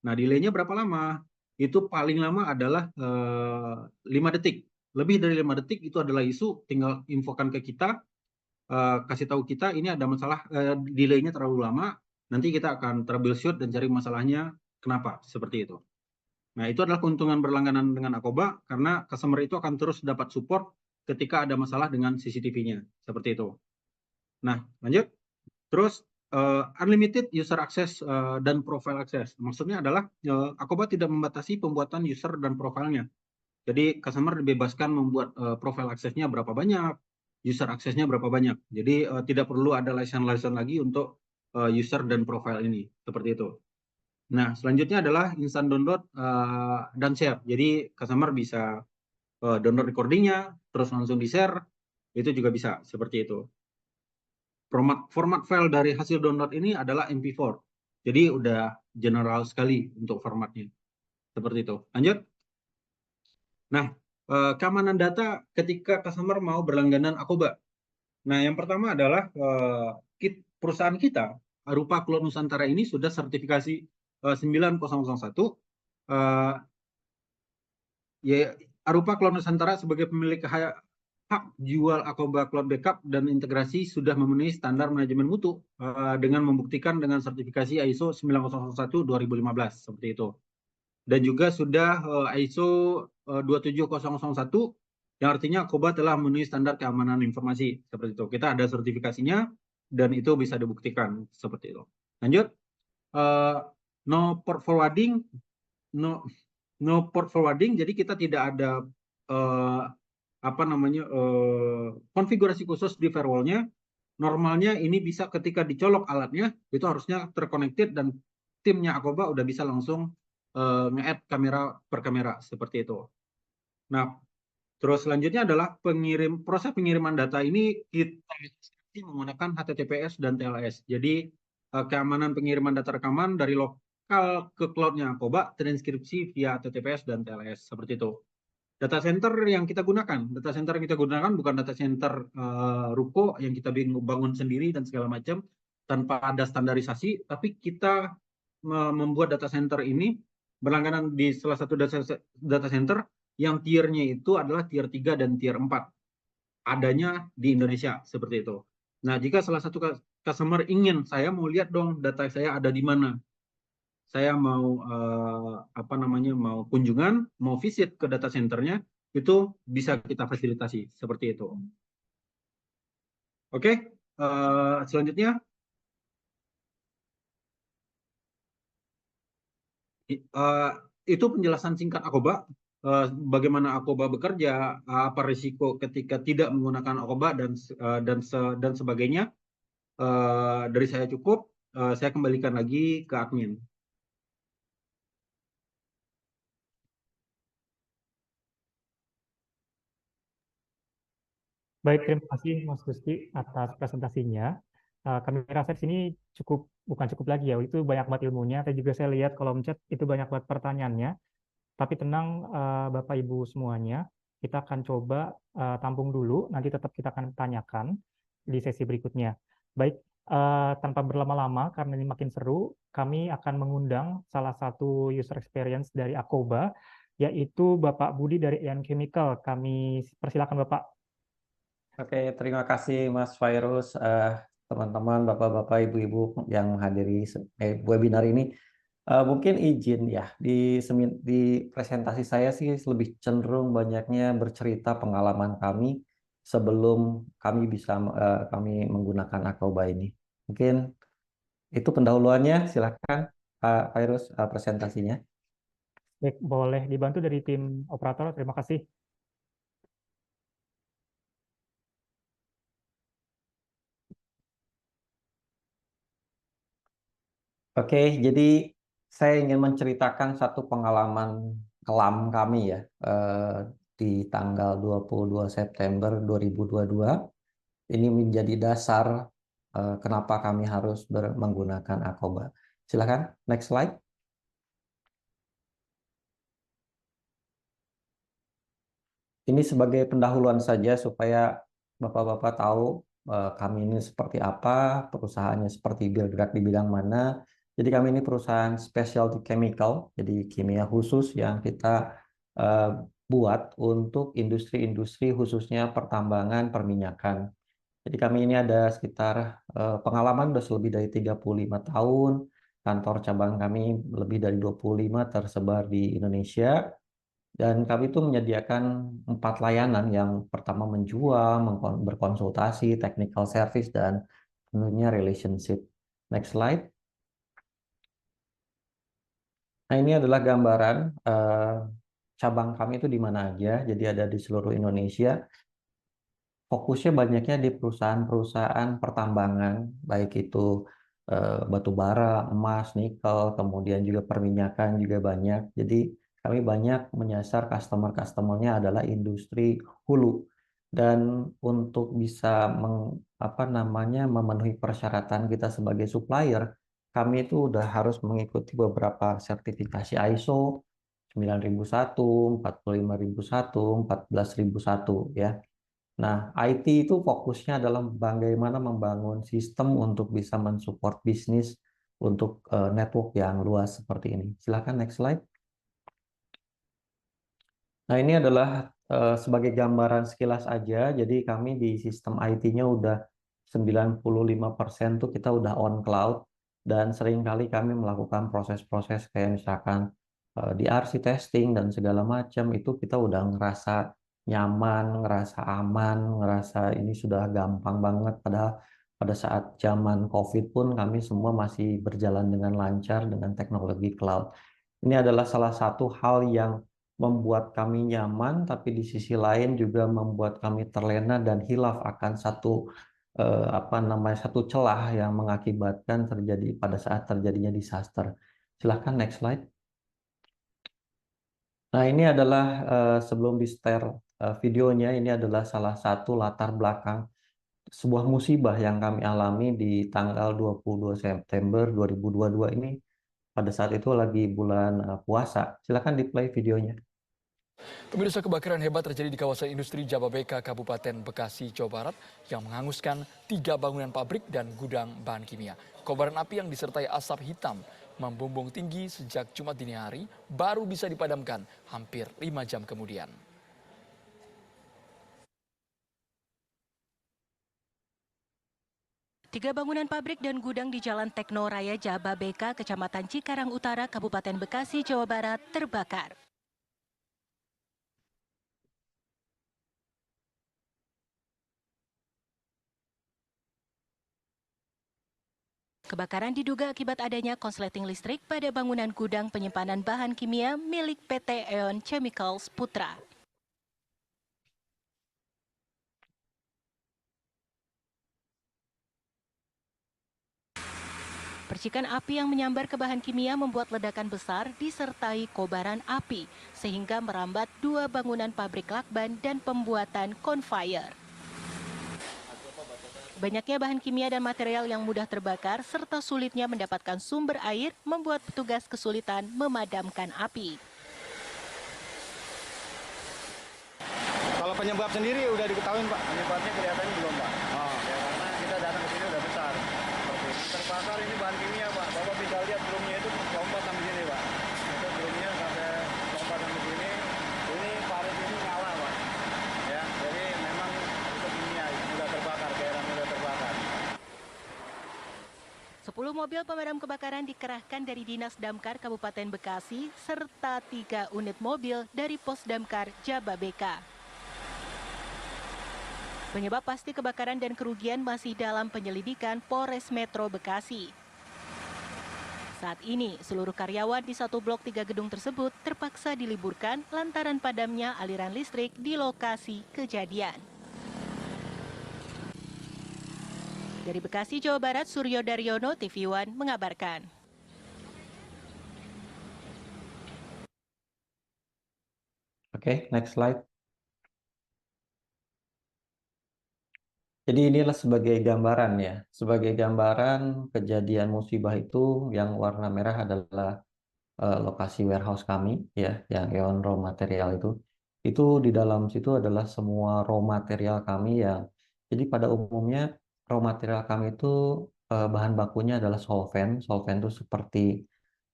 Nah, delaynya berapa lama? Itu paling lama adalah 5 detik. Lebih dari 5 detik itu adalah isu, tinggal infokan ke kita, kasih tahu kita ini ada masalah, delaynya terlalu lama, nanti kita akan troubleshoot dan cari masalahnya kenapa, seperti itu. Nah, itu adalah keuntungan berlangganan dengan Akoba, karena customer itu akan terus dapat support ketika ada masalah dengan CCTV-nya, seperti itu. Nah, lanjut. Terus, unlimited user access dan profile access. Maksudnya adalah Akoba tidak membatasi pembuatan user dan profilnya. Jadi, customer dibebaskan membuat profile access-nya berapa banyak, user access-nya berapa banyak. Jadi, tidak perlu ada license lagi untuk user dan profile ini, seperti itu. Nah, selanjutnya adalah instant download dan share. Jadi, customer bisa download recordingnya, terus langsung di-share, itu juga bisa, seperti itu. format file dari hasil download ini adalah MP4. Jadi udah general sekali untuk formatnya. Seperti itu. Lanjut. Nah, keamanan data ketika customer mau berlangganan Akoba. Nah, yang pertama adalah perusahaan kita, Arupa Cloud Nusantara ini sudah sertifikasi 9001. Ya, Arupa Cloud Nusantara sebagai pemilik hak jual Akoba Cloud Backup dan integrasi sudah memenuhi standar manajemen mutu dengan membuktikan dengan sertifikasi ISO 9001-2015 seperti itu. Dan juga sudah ISO 27001 yang artinya Akoba telah memenuhi standar keamanan informasi seperti itu. Kita ada sertifikasinya dan itu bisa dibuktikan seperti itu. Lanjut, no port forwarding, no port forwarding. Jadi kita tidak ada konfigurasi khusus di firewallnya. Normalnya ini bisa ketika dicolok alatnya itu harusnya terconnected dan timnya Akoba udah bisa langsung nge-add kamera per kamera seperti itu. Nah, terus selanjutnya adalah proses pengiriman data ini kita menggunakan HTTPS dan TLS. Jadi keamanan pengiriman data rekaman dari lokal ke cloud-nya Akoba transkripsi via HTTPS dan TLS seperti itu. Data center yang kita gunakan bukan data center ruko yang kita bangun sendiri dan segala macam tanpa ada standarisasi, tapi kita membuat data center ini berlangganan di salah satu data center yang tiernya itu adalah tier 3 dan tier 4 adanya di Indonesia seperti itu. Nah, jika salah satu customer ingin, saya mau lihat dong data saya ada di mana, saya mau mau kunjungan, mau visit ke data centernya, itu bisa kita fasilitasi seperti itu. Oke, selanjutnya itu penjelasan singkat Akoba, bagaimana Akoba bekerja, apa risiko ketika tidak menggunakan Akoba dan sebagainya. Dari saya cukup, saya kembalikan lagi ke admin. Baik, terima kasih Mas Gusti atas presentasinya. Kami rasa di sini bukan cukup lagi ya, itu banyak banget ilmunya. Tapi juga saya lihat kolom chat itu banyak banget pertanyaannya. Tapi tenang Bapak Ibu semuanya, kita akan coba tampung dulu, nanti tetap kita akan tanyakan di sesi berikutnya. Baik, tanpa berlama-lama, karena ini makin seru, kami akan mengundang salah satu user experience dari Akoba, yaitu Bapak Budi dari Ion Chemical. Kami persilakan Bapak. Oke, terima kasih Mas Virus, teman-teman, bapak-bapak, ibu-ibu yang menghadiri webinar ini. Mungkin izin ya, di presentasi saya sih lebih cenderung banyaknya bercerita pengalaman kami sebelum kami menggunakan Akoba ini. Mungkin itu pendahuluannya, silakan Pak Virus presentasinya. Baik, boleh dibantu dari tim operator, terima kasih. Oke, jadi saya ingin menceritakan satu pengalaman kelam kami ya di tanggal 22 September 2022. Ini menjadi dasar kenapa kami harus menggunakan Akoba. Silakan, next slide. Ini sebagai pendahuluan saja supaya Bapak-Bapak tahu kami ini seperti apa, perusahaannya seperti bergerak di bidang mana. Jadi kami ini perusahaan specialty chemical, jadi kimia khusus yang kita eh, buat untuk industri-industri khususnya pertambangan, perminyakan. Jadi kami ini ada sekitar pengalaman sudah lebih dari 35 tahun, kantor cabang kami lebih dari 25 tersebar di Indonesia. Dan kami itu menyediakan 4 layanan. Yang pertama menjual, berkonsultasi, technical service, dan tentunya relationship. Next slide. Nah, ini adalah gambaran cabang kami itu di mana aja. Jadi ada di seluruh Indonesia. Fokusnya banyaknya di perusahaan-perusahaan pertambangan, baik itu batu bara, emas, nikel, kemudian juga perminyakan juga banyak. Jadi kami banyak menyasar customer-customernya adalah industri hulu. Dan untuk bisa memenuhi persyaratan kita sebagai supplier, kami itu udah harus mengikuti beberapa sertifikasi ISO 9001, 45001, 14001 ya. Nah, IT itu fokusnya adalah bagaimana membangun sistem untuk bisa mensupport bisnis untuk network yang luas seperti ini. Silakan next slide. Nah, ini adalah sebagai gambaran sekilas aja. Jadi kami di sistem IT-nya udah 95% tuh kita udah on cloud, dan seringkali kami melakukan proses-proses kayak misalkan DRC testing dan segala macam itu kita udah ngerasa nyaman, ngerasa aman, ngerasa ini sudah gampang banget. Padahal pada saat zaman COVID pun kami semua masih berjalan dengan lancar dengan teknologi cloud. Ini adalah salah satu hal yang membuat kami nyaman, tapi di sisi lain juga membuat kami terlena dan hilaf akan satu celah yang mengakibatkan terjadi pada saat terjadinya disaster. Silahkan next slide. Nah, ini adalah sebelum di-share videonya, ini adalah salah satu latar belakang sebuah musibah yang kami alami di tanggal 22 September 2022 ini. Pada saat itu lagi bulan puasa. Silakan di-play videonya. Pemirsa, kebakaran hebat terjadi di kawasan industri Jababeka, Kabupaten Bekasi, Jawa Barat yang menghanguskan 3 bangunan pabrik dan gudang bahan kimia. Kobaran api yang disertai asap hitam membumbung tinggi sejak Jumat dini hari baru bisa dipadamkan hampir 5 jam kemudian. Tiga bangunan pabrik dan gudang di Jalan Tekno Raya Jababeka, Kecamatan Cikarang Utara, Kabupaten Bekasi, Jawa Barat terbakar. Kebakaran diduga akibat adanya konsleting listrik pada bangunan gudang penyimpanan bahan kimia milik PT Eon Chemicals Putra. Percikan api yang menyambar ke bahan kimia membuat ledakan besar disertai kobaran api sehingga merambat 2 bangunan pabrik lakban dan pembuatan conveyor. Banyaknya bahan kimia dan material yang mudah terbakar serta sulitnya mendapatkan sumber air membuat petugas kesulitan memadamkan api. Kalau penyebab sendiri udah diketahui, Pak? Penyebabnya kelihatannya belum, Pak. Oh, ya karena kita datang ke sini udah besar. Seperti ini. Terbakar ini bahan kimia, Pak. Bapak bisa lihat drumnya itu lompat sampai sini, Pak. Itu drumnya sampai lompat sampai sini. Ini parit ini nyala, Pak. Ya, jadi memang itu kimia sudah terbakar, cairan sudah terbakar. 10 mobil pemadam kebakaran dikerahkan dari Dinas Damkar Kabupaten Bekasi serta 3 unit mobil dari Pos Damkar Jababeka. Penyebab pasti kebakaran dan kerugian masih dalam penyelidikan Polres Metro Bekasi. Saat ini, seluruh karyawan di 1 blok 3 gedung tersebut terpaksa diliburkan lantaran padamnya aliran listrik di lokasi kejadian. Dari Bekasi, Jawa Barat, Suryo Daryono, TV One mengabarkan. Oke, next slide. Jadi inilah sebagai gambaran ya, sebagai gambaran kejadian musibah itu yang warna merah adalah lokasi warehouse kami ya, yang Eon Raw Material itu. Itu di dalam situ adalah semua raw material kami yang, jadi pada umumnya raw material kami itu bahan bakunya adalah solvent. Solvent itu seperti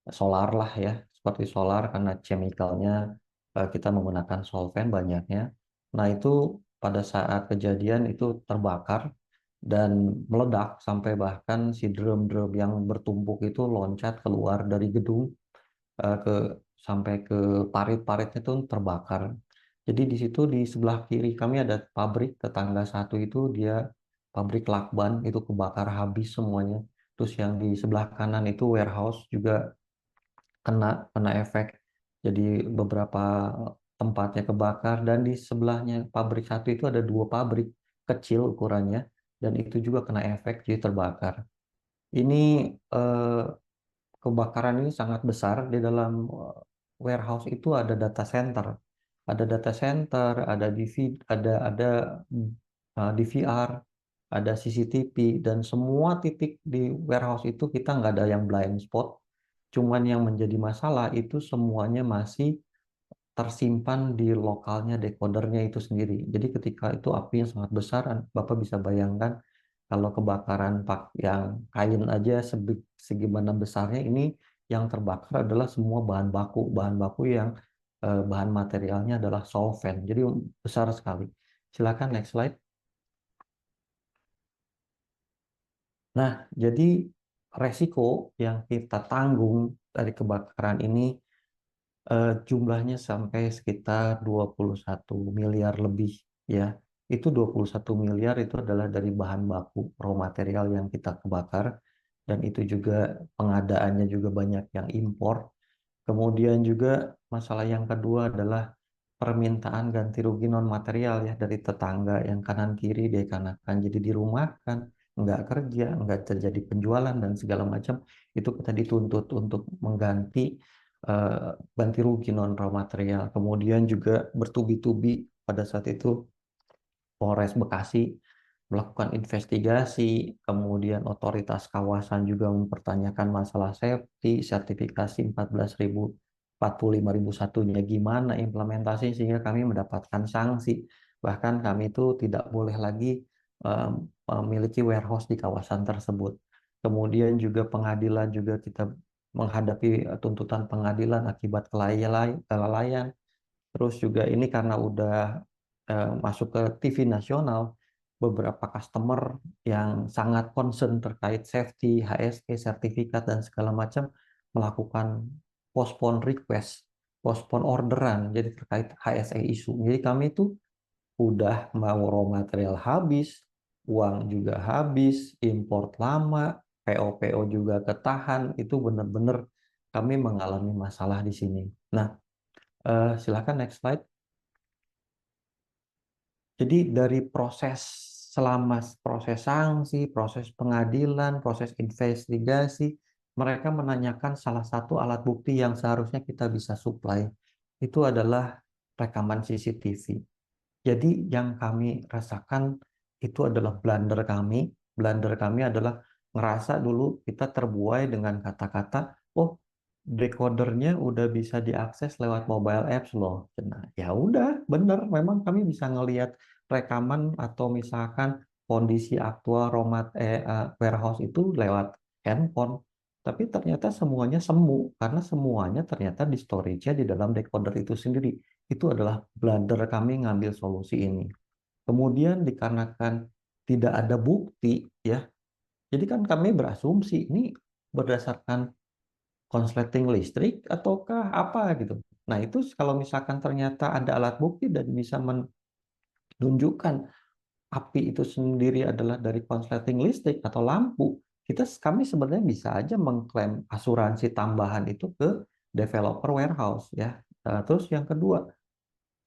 solar lah ya, seperti solar karena chemicalnya kita menggunakan solvent banyaknya. Nah itu pada saat kejadian itu terbakar dan meledak sampai bahkan si drum-drum yang bertumpuk itu loncat keluar dari gedung sampai ke parit-paritnya itu terbakar. Jadi di situ di sebelah kiri kami ada pabrik, tetangga satu itu dia pabrik lakban itu kebakar habis semuanya. Terus yang di sebelah kanan itu warehouse juga kena efek. Jadi beberapa tempatnya kebakar, dan di sebelahnya pabrik satu itu ada 2 pabrik kecil ukurannya dan itu juga kena efek jadi terbakar. Ini kebakaran ini sangat besar. Di dalam warehouse itu ada data center. ada data center, ada DVR, ada CCTV, dan semua titik di warehouse itu kita nggak ada yang blind spot. Cuman yang menjadi masalah itu semuanya masih tersimpan di lokalnya decodernya itu sendiri. Jadi ketika itu apinya sangat besar, Bapak bisa bayangkan kalau kebakaran yang kain aja segimana besarnya, ini yang terbakar adalah semua bahan baku yang bahan materialnya adalah solvent. Jadi besar sekali. Silakan next slide. Nah, jadi resiko yang kita tanggung dari kebakaran ini jumlahnya sampai sekitar 21 miliar lebih, ya. Itu 21 miliar itu adalah dari bahan baku raw material yang kita kebakar, dan itu juga pengadaannya juga banyak yang impor. Kemudian juga masalah yang kedua adalah permintaan ganti rugi non material, ya, dari tetangga yang kanan kiri dikarenakan jadi dirumahkan, nggak kerja, nggak terjadi penjualan dan segala macam, itu kita dituntut untuk mengganti ganti rugi non raw material. Kemudian juga bertubi-tubi pada saat itu Polres Bekasi melakukan investigasi, kemudian otoritas kawasan juga mempertanyakan masalah safety, sertifikasi 45.001-nya gimana implementasi, sehingga kami mendapatkan sanksi. Bahkan kami itu tidak boleh lagi memiliki warehouse di kawasan tersebut. Kemudian juga pengadilan juga kita menghadapi tuntutan pengadilan akibat kelalaian. Terus juga ini karena udah masuk ke TV nasional, beberapa customer yang sangat concern terkait safety, HSE, sertifikat, dan segala macam melakukan postpone request, postpone orderan, jadi terkait HSE isu. Jadi kami itu udah mau raw material habis, uang juga habis, import lama, PO juga ketahan, itu benar-benar kami mengalami masalah di sini. Nah, silakan next slide. Jadi dari selama proses sanksi, proses pengadilan, proses investigasi, mereka menanyakan salah satu alat bukti yang seharusnya kita bisa supply. Itu adalah rekaman CCTV. Jadi yang kami rasakan itu adalah blunder kami. Blunder kami adalah ngerasa dulu kita terbuai dengan kata-kata, oh, decodernya udah bisa diakses lewat mobile apps loh. Nah, ya udah, bener. Memang kami bisa ngelihat rekaman atau misalkan kondisi aktual warehouse itu lewat handphone. Tapi ternyata semuanya semu, karena semuanya ternyata di storage-nya di dalam decoder itu sendiri. Itu adalah blunder kami ngambil solusi ini. Kemudian dikarenakan tidak ada bukti, ya. Jadi kan kami berasumsi ini berdasarkan konsleting listrik ataukah apa gitu. Nah, itu kalau misalkan ternyata ada alat bukti dan bisa menunjukkan api itu sendiri adalah dari konsleting listrik atau lampu, kami sebenarnya bisa aja mengklaim asuransi tambahan itu ke developer warehouse, ya. Terus yang kedua,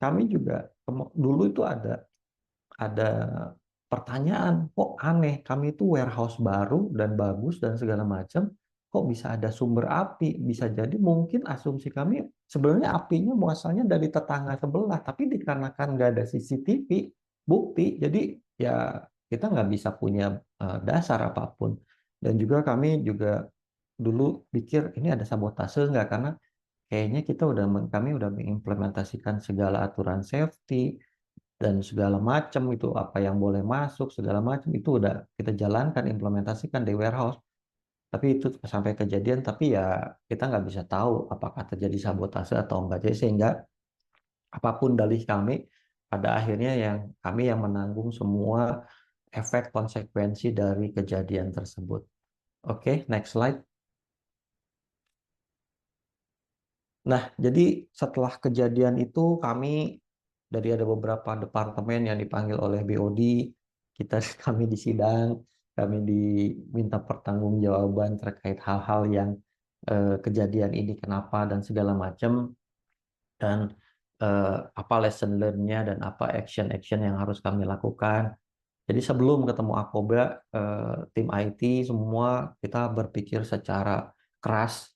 kami juga dulu itu ada pertanyaan, kok aneh, kami itu warehouse baru dan bagus dan segala macam, kok bisa ada sumber api? Bisa jadi mungkin asumsi kami sebenarnya apinya muasalnya dari tetangga sebelah, tapi dikarenakan nggak ada CCTV bukti, jadi ya kita nggak bisa punya dasar apapun. Dan juga kami juga dulu pikir ini ada sabotase nggak, karena kayaknya kami udah mengimplementasikan segala aturan safety dan segala macam, itu apa yang boleh masuk segala macam itu udah kita jalankan, implementasikan di warehouse. Tapi itu sampai kejadian, tapi ya kita nggak bisa tahu apakah terjadi sabotase atau enggak. Jadi sehingga apapun dalih kami, pada akhirnya kami yang menanggung semua efek konsekuensi dari kejadian tersebut. Oke, next slide. Nah, jadi setelah kejadian itu dari ada beberapa departemen yang dipanggil oleh BOD, kami disidang, kami diminta pertanggungjawaban terkait hal-hal yang kejadian ini kenapa dan segala macam, dan apa lesson learn-nya dan apa action-action yang harus kami lakukan. Jadi sebelum ketemu Akoba, tim IT semua kita berpikir secara keras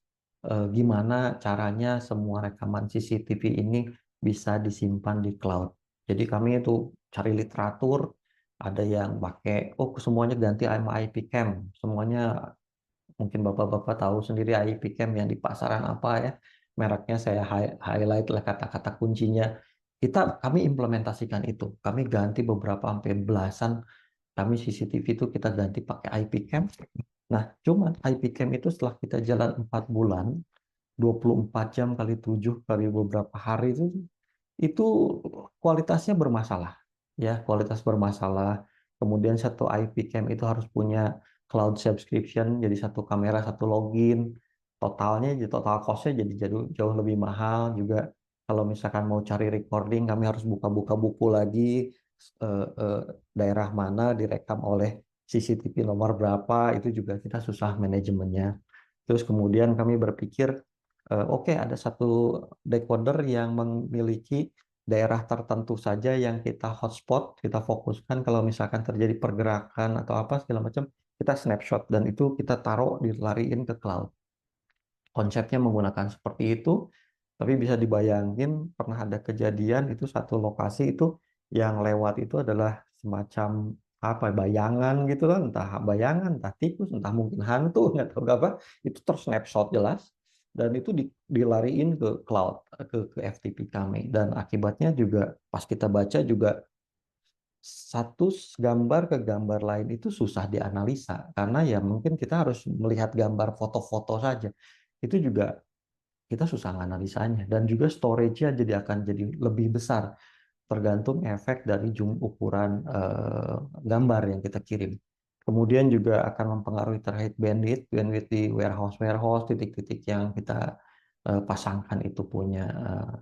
gimana caranya semua rekaman CCTV ini bisa disimpan di cloud. Jadi kami itu cari literatur, ada yang pakai, oh semuanya ganti sama IP Cam, semuanya mungkin bapak-bapak tahu sendiri IP Cam yang di pasaran apa ya, mereknya saya highlight lah kata-kata kuncinya. Kami implementasikan itu, kami ganti beberapa sampai belasan, kami CCTV itu kita ganti pakai IP Cam. Nah, cuman IP Cam itu setelah kita jalan 4 bulan, 24 jam kali 7 kali beberapa hari itu kualitasnya bermasalah. Ya, kualitas bermasalah. Kemudian satu IP Cam itu harus punya cloud subscription, jadi satu kamera, satu login. Totalnya, total cost-nya jadi jauh lebih mahal. Juga kalau misalkan mau cari recording, kami harus buka-buka buku lagi, daerah mana direkam oleh CCTV nomor berapa, itu juga kita susah manajemennya. Terus kemudian kami berpikir, oke, ada satu decoder yang memiliki daerah tertentu saja yang kita hotspot, kita fokuskan kalau misalkan terjadi pergerakan atau apa segala macam, kita snapshot dan itu kita taruh dilariin ke cloud. Konsepnya menggunakan seperti itu, tapi bisa dibayangin pernah ada kejadian itu satu lokasi itu yang lewat itu adalah semacam apa bayangan gitu kan, entah bayangan, entah tikus, entah mungkin hantu, nggak tahu apa, itu tersnapshot jelas dan itu dilariin ke cloud, ke FTP kami, dan akibatnya juga pas kita baca juga satu gambar ke gambar lain itu susah dianalisa karena ya mungkin kita harus melihat gambar foto-foto saja, itu juga kita susah analisanya, dan juga storage-nya akan jadi lebih besar tergantung efek dari ukuran gambar yang kita kirim. Kemudian juga akan mempengaruhi terkait bandwidth di warehouse, titik-titik yang kita pasangkan itu punya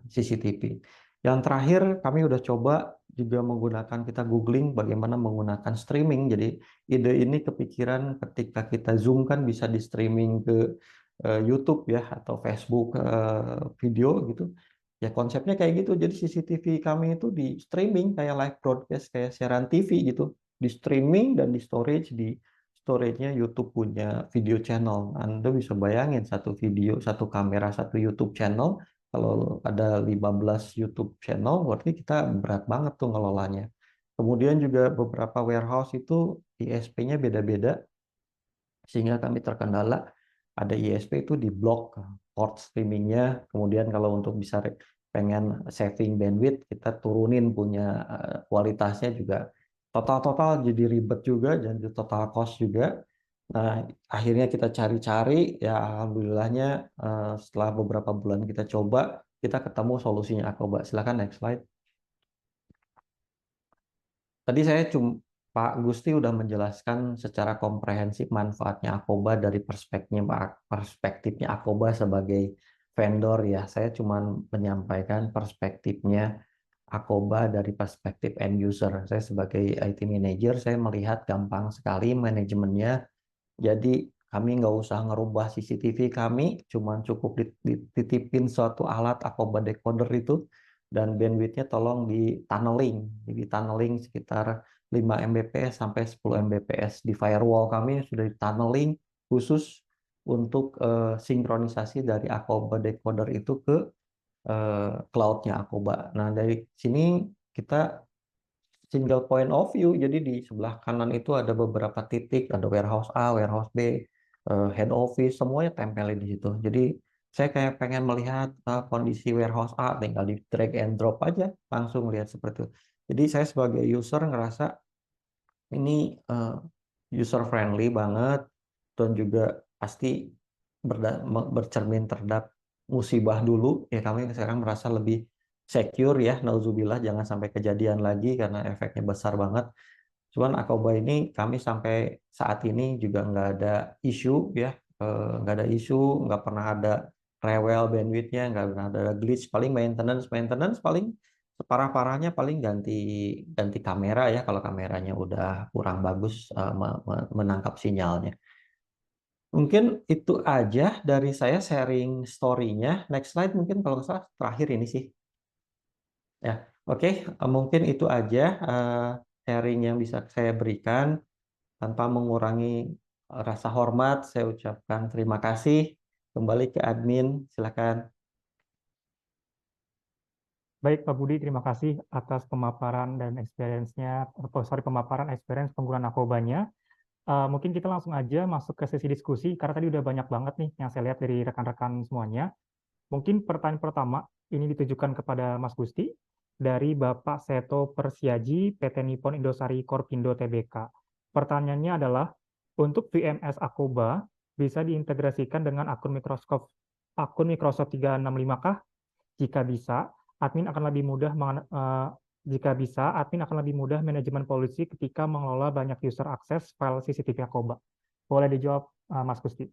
CCTV. Yang terakhir, kami udah coba juga menggunakan, kita googling bagaimana menggunakan streaming. Jadi ide ini kepikiran ketika kita Zoom kan bisa di streaming ke YouTube ya, atau Facebook video gitu. Ya konsepnya kayak gitu. Jadi CCTV kami itu di streaming kayak live broadcast, kayak siaran TV gitu. Di streaming dan di storage, di storage-nya YouTube punya video channel. Anda bisa bayangin satu video, satu kamera, satu YouTube channel. Kalau ada 15 YouTube channel, berarti kita berat banget tuh ngelolanya. Kemudian juga beberapa warehouse itu ISP-nya beda-beda, sehingga kami terkendala. Ada ISP itu di blok port streamingnya. Kemudian kalau untuk bisa pengen saving bandwidth, kita turunin punya kualitasnya juga. Total jadi ribet juga, dan total cost juga. Nah, akhirnya kita cari-cari, ya alhamdulillahnya setelah beberapa bulan kita coba, kita ketemu solusinya Akoba. Silakan next slide. Tadi Pak Gusti udah menjelaskan secara komprehensif manfaatnya Akoba dari perspektifnya Akoba sebagai vendor ya. Saya cuma menyampaikan perspektifnya Akoba dari perspektif end user. Saya sebagai IT manager, saya melihat gampang sekali manajemennya. Jadi kami nggak usah ngerubah CCTV kami, cuma cukup dititipin suatu alat Akoba decoder itu, dan bandwidthnya tolong di-tunneling. Jadi tunneling sekitar 5 Mbps sampai 10 Mbps. Di firewall kami sudah di-tunneling khusus untuk sinkronisasi dari Akoba decoder itu ke cloud-nya Akoba. Nah, dari sini kita single point of view. Jadi di sebelah kanan itu ada beberapa titik, ada warehouse A, warehouse B, head office, semuanya tempelin di situ. Jadi saya kayak pengen melihat kondisi warehouse A, tinggal di drag and drop aja, langsung lihat seperti itu. Jadi saya sebagai user ngerasa ini user friendly banget, dan juga pasti bercermin terhadap musibah dulu ya, kami sekarang merasa lebih secure ya, nauzubillah jangan sampai kejadian lagi karena efeknya besar banget. Cuman Akoba ini kami sampai saat ini juga nggak ada isu ya, nggak ada isu, nggak pernah ada rewel bandwidthnya, nggak pernah ada glitch. Paling maintenance paling separah-parahnya paling ganti kamera ya, kalau kameranya udah kurang bagus menangkap sinyalnya. Mungkin itu aja dari saya sharing story-nya. Next slide mungkin kalau nggak salah terakhir ini sih. Ya, oke. Mungkin itu aja sharing yang bisa saya berikan. Tanpa mengurangi rasa hormat, saya ucapkan terima kasih. Kembali ke admin, silakan. Baik, Pak Budi, terima kasih atas pemaparan dan pemaparan experience penggunaan narkobanya. Mungkin kita langsung aja masuk ke sesi diskusi, karena tadi udah banyak banget nih yang saya lihat dari rekan-rekan semuanya. Mungkin pertanyaan pertama ini ditujukan kepada Mas Gusti dari Bapak Seto Persiaji, PT Nippon Indosari Korpindo Tbk. Pertanyaannya adalah, untuk VMS Akoba bisa diintegrasikan dengan akun Microsoft 365 kah? Jika bisa, admin akan lebih mudah manajemen polisi ketika mengelola banyak user akses file CCTV Akoba. Boleh dijawab, Mas Gusti.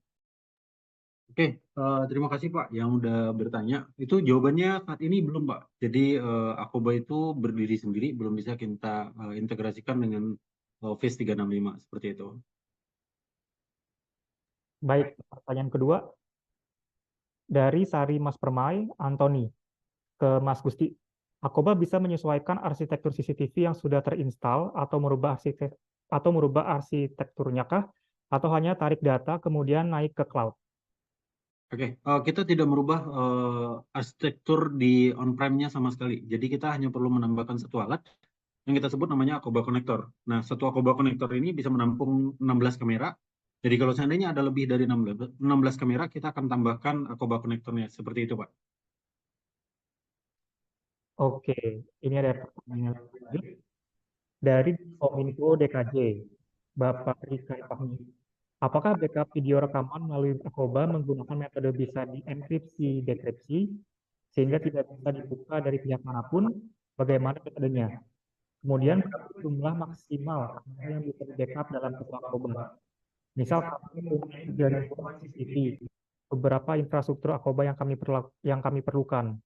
Oke, terima kasih Pak yang udah bertanya. Itu jawabannya saat ini belum Pak. Jadi Akoba itu berdiri sendiri, belum bisa kita integrasikan dengan Office 365 seperti itu. Baik, pertanyaan kedua dari Sari Mas Permai, Antoni, ke Mas Gusti. Akoba bisa menyesuaikan arsitektur CCTV yang sudah terinstall atau merubah arsitekturnya kah? Atau hanya tarik data kemudian naik ke cloud? Oke, kita tidak merubah arsitektur di on-prem-nya sama sekali. Jadi kita hanya perlu menambahkan satu alat yang kita sebut namanya Akoba Connector. Nah, satu Akoba Connector ini bisa menampung 16 kamera. Jadi kalau seandainya ada lebih dari 16 kamera, kita akan tambahkan Akoba Connector-nya. Seperti itu, Pak. Oke, ini ada pertanyaan lanjut dari Kominfo DKJ, Bapak Rika Fahmi. Apakah backup video rekaman melalui Akoba menggunakan metode bisa dienkripsi dekripsi sehingga tidak bisa dibuka dari pihak manapun? Bagaimana metodenya? Kemudian berapa jumlah maksimal kamera yang bisa di-backup dalam satu Akoba? Misal kami punya 3.000 CCTV, beberapa infrastruktur Akoba yang kami perlukan.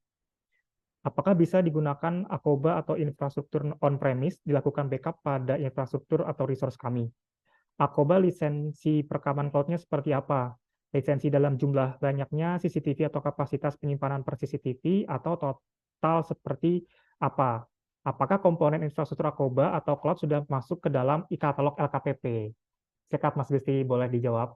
Apakah bisa digunakan Akoba atau infrastruktur on-premise dilakukan backup pada infrastruktur atau resource kami? Akoba lisensi perekaman cloud-nya seperti apa? Lisensi dalam jumlah banyaknya CCTV atau kapasitas penyimpanan per CCTV atau total seperti apa? Apakah komponen infrastruktur Akoba atau cloud sudah masuk ke dalam e-katalog LKPP? Sikat Mas Gusti, boleh dijawab.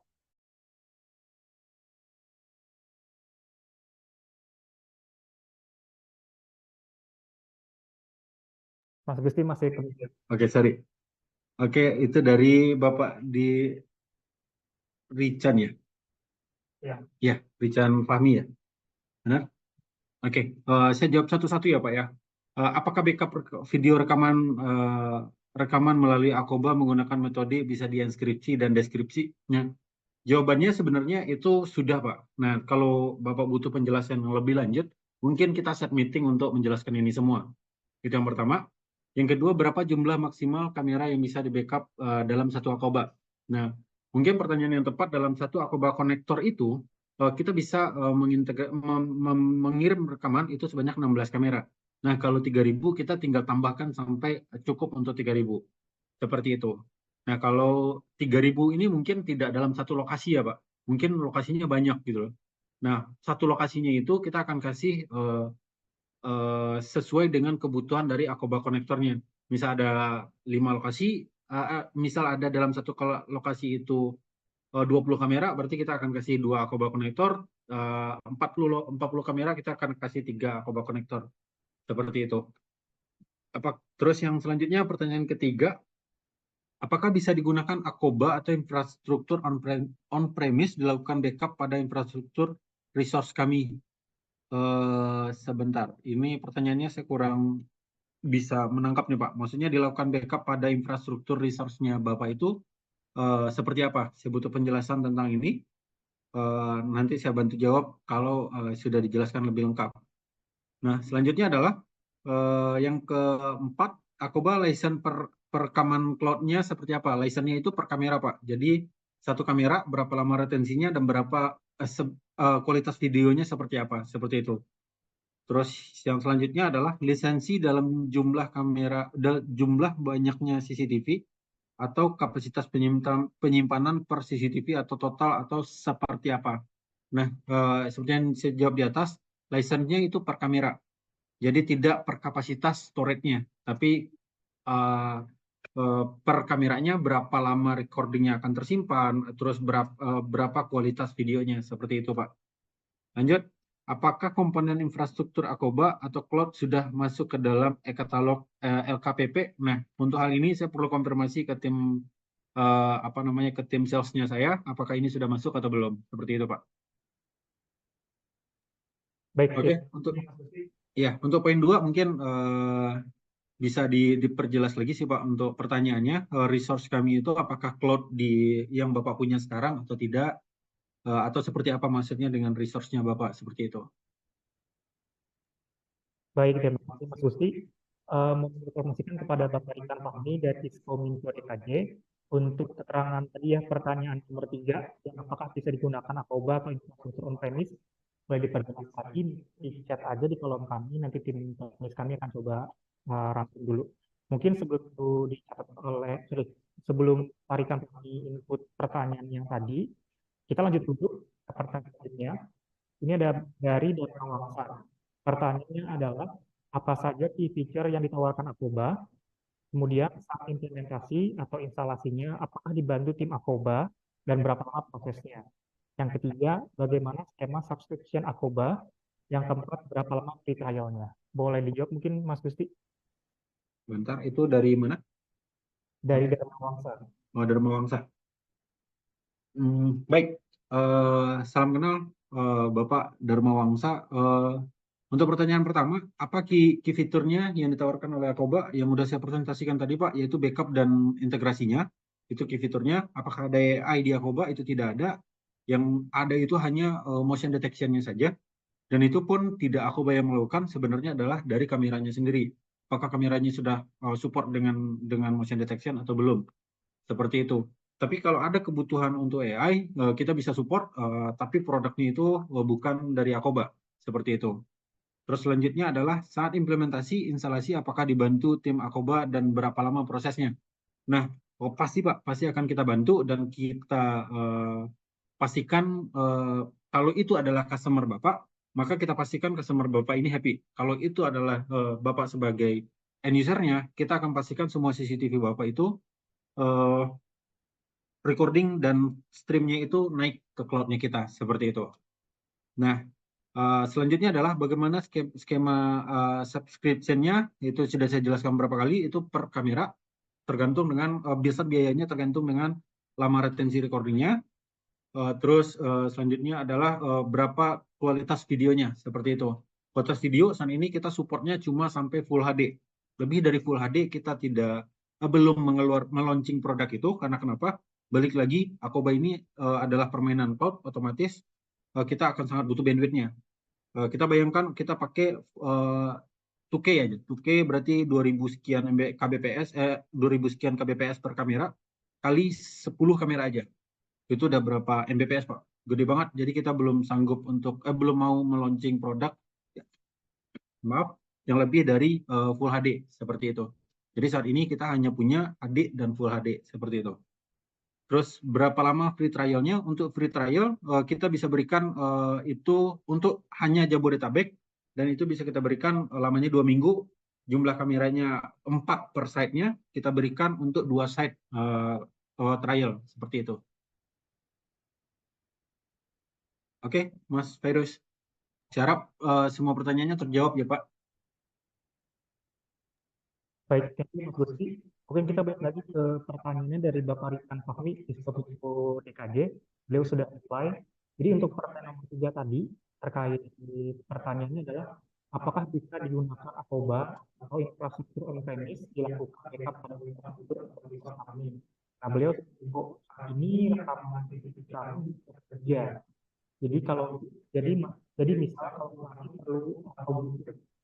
Mas Gusti masih kemungkinan. Oke, sorry. Oke, itu dari Bapak di Richan ya? Ya. Ya, Richan Fahmi ya? Benar? Oke, saya jawab satu-satu ya Pak ya. Apakah backup video rekaman melalui Akoba menggunakan metode bisa dienkripsi dan deskripsinya? Jawabannya sebenarnya itu sudah Pak. Nah, kalau Bapak butuh penjelasan yang lebih lanjut, mungkin kita set meeting untuk menjelaskan ini semua. Itu yang pertama. Yang kedua, berapa jumlah maksimal kamera yang bisa di-backup dalam satu Akoba? Nah, mungkin pertanyaan yang tepat dalam satu Akoba konektor itu, kita bisa mengirim rekaman itu sebanyak 16 kamera. Nah, kalau 3.000 kita tinggal tambahkan sampai cukup untuk 3.000. Seperti itu. Nah, kalau 3.000 ini mungkin tidak dalam satu lokasi ya, Pak. Mungkin lokasinya banyak gitu loh. Nah, satu lokasinya itu kita akan kasih sesuai dengan kebutuhan dari Akoba konektornya. Misal ada 5 lokasi, misal ada dalam satu lokasi itu 20 kamera, berarti kita akan kasih 2 Akoba konektor, 40 kamera kita akan kasih 3 Akoba konektor. Seperti itu. Terus yang selanjutnya pertanyaan ketiga, apakah bisa digunakan Akoba atau infrastruktur on-premise dilakukan backup pada infrastruktur resource kami? Sebentar, ini pertanyaannya saya kurang bisa menangkap nih Pak. Maksudnya dilakukan backup pada infrastruktur resource-nya Bapak itu seperti apa? Saya butuh penjelasan tentang ini. Nanti saya bantu jawab kalau sudah dijelaskan lebih lengkap. Nah, selanjutnya adalah yang keempat, Akoba license perekaman cloud-nya seperti apa? License-nya itu per kamera, Pak. Jadi, satu kamera, berapa lama retensinya, dan berapa kualitas videonya seperti apa? Seperti itu. Terus yang selanjutnya adalah lisensi dalam jumlah kamera, jumlah banyaknya CCTV, atau kapasitas penyimpanan per CCTV atau total atau seperti apa? Nah, seperti yang saya jawab di atas, license-nya itu per kamera. Jadi tidak per kapasitas storage-nya, tapi per kameranya berapa lama recording-nya akan tersimpan, terus berapa kualitas videonya, seperti itu Pak. Lanjut, apakah komponen infrastruktur Akoba atau cloud sudah masuk ke dalam e-katalog LKPP? Nah, untuk hal ini saya perlu konfirmasi ke tim ke tim salesnya saya, apakah ini sudah masuk atau belum? Seperti itu, Pak. Baik, Oke, untuk poin 2 mungkin bisa diperjelas lagi sih Pak untuk pertanyaannya, resource kami itu apakah cloud yang Bapak punya sekarang atau tidak, atau seperti apa maksudnya dengan resource-nya Bapak seperti itu? baik, terima kasih Mas Gusti. Mau informasikan kepada Bapak Ikan Fahmi dari Diskominfo DKJ untuk keterangan tadi ya, pertanyaan nomor 3, yang apakah bisa digunakan Akoba atau infrastruktur on-premise, boleh diperjelas lagi di chat aja di kolom kami, nanti tim teknis kami akan coba rangkum dulu. Mungkin sebelum itu dicatat sebelum tarikan input pertanyaan yang tadi, kita lanjut dulu ke pertanyaan selanjutnya. Ini ada dari Data Wangsa. Pertanyaannya adalah, apa saja key feature yang ditawarkan Akoba? Kemudian saat implementasi atau instalasinya, apakah dibantu tim Akoba dan berapa lama prosesnya? Yang ketiga, bagaimana skema subscription Akoba? Yang keempat, berapa lama free trial-nya? Boleh dijawab mungkin Mas Gusti? Bentar, itu dari mana? Dari Data Wangsa. Oh, dari Mawangsa. Baik, salam kenal Bapak Dharma Wangsa. Untuk pertanyaan pertama, apa key fiturnya yang ditawarkan oleh Akoba yang sudah saya presentasikan tadi Pak, yaitu backup dan integrasinya. Itu key fiturnya. Apakah ada AI di Akoba? Itu tidak ada. Yang ada itu hanya motion detection-nya saja. Dan itu pun tidak Akoba yang melakukan, sebenarnya adalah dari kameranya sendiri. Apakah kameranya sudah support dengan motion detection atau belum? Seperti itu. Tapi kalau ada kebutuhan untuk AI, kita bisa support, tapi produknya itu bukan dari Akoba. Seperti itu. Terus selanjutnya adalah saat implementasi, instalasi, apakah dibantu tim Akoba dan berapa lama prosesnya? Nah, pasti Pak, pasti akan kita bantu dan kita pastikan kalau itu adalah customer Bapak, maka kita pastikan customer Bapak ini happy. Kalau itu adalah Bapak sebagai end user-nya, kita akan pastikan semua CCTV Bapak itu recording dan streamnya itu naik ke cloud-nya kita, seperti itu. Nah, selanjutnya adalah bagaimana skema subscription-nya, itu sudah saya jelaskan beberapa kali, itu per kamera, tergantung dengan, biayanya tergantung dengan lama retensi recording-nya. Terus selanjutnya adalah berapa kualitas videonya, seperti itu. Kualitas video saat ini kita supportnya cuma sampai Full HD. Lebih dari Full HD kita belum meluncing produk itu, karena kenapa? Balik lagi, Akoba ini adalah permainan cloud, otomatis kita akan sangat butuh bandwidth-nya. Kita bayangkan kita pakai 2K aja. 2K berarti 2000 sekian kbps, 2000 sekian kbps per kamera, kali 10 kamera aja. Itu udah berapa Mbps, Pak? Gede banget. Jadi kita belum sanggup belum mau meluncing produk, maaf, yang lebih dari Full HD, seperti itu. Jadi saat ini kita hanya punya HD dan Full HD, seperti itu. Terus berapa lama free trial-nya? Untuk free trial kita bisa berikan itu untuk hanya Jabodetabek, dan itu bisa kita berikan lamanya 2 minggu. Jumlah kameranya 4 per site-nya, kita berikan untuk 2 site trial, seperti itu. Oke, Mas Virus. Saya harap semua pertanyaannya terjawab ya, Pak. Baik, thank you Mas Gusti. Mungkin kita balik lagi ke pertanyaannya dari Bapak Ridwan Fahmi di Diskominfo DKJ. Beliau sudah reply. Jadi untuk pertanyaan nomor 3 tadi, terkait pertanyaannya adalah, apakah bisa digunakan Akoba atau infrastruktur on-premise dilakukan backup pada infrastruktur kami? Nah, beliau ini rekaman kami bekerja. Jadi misal kalau kami perlu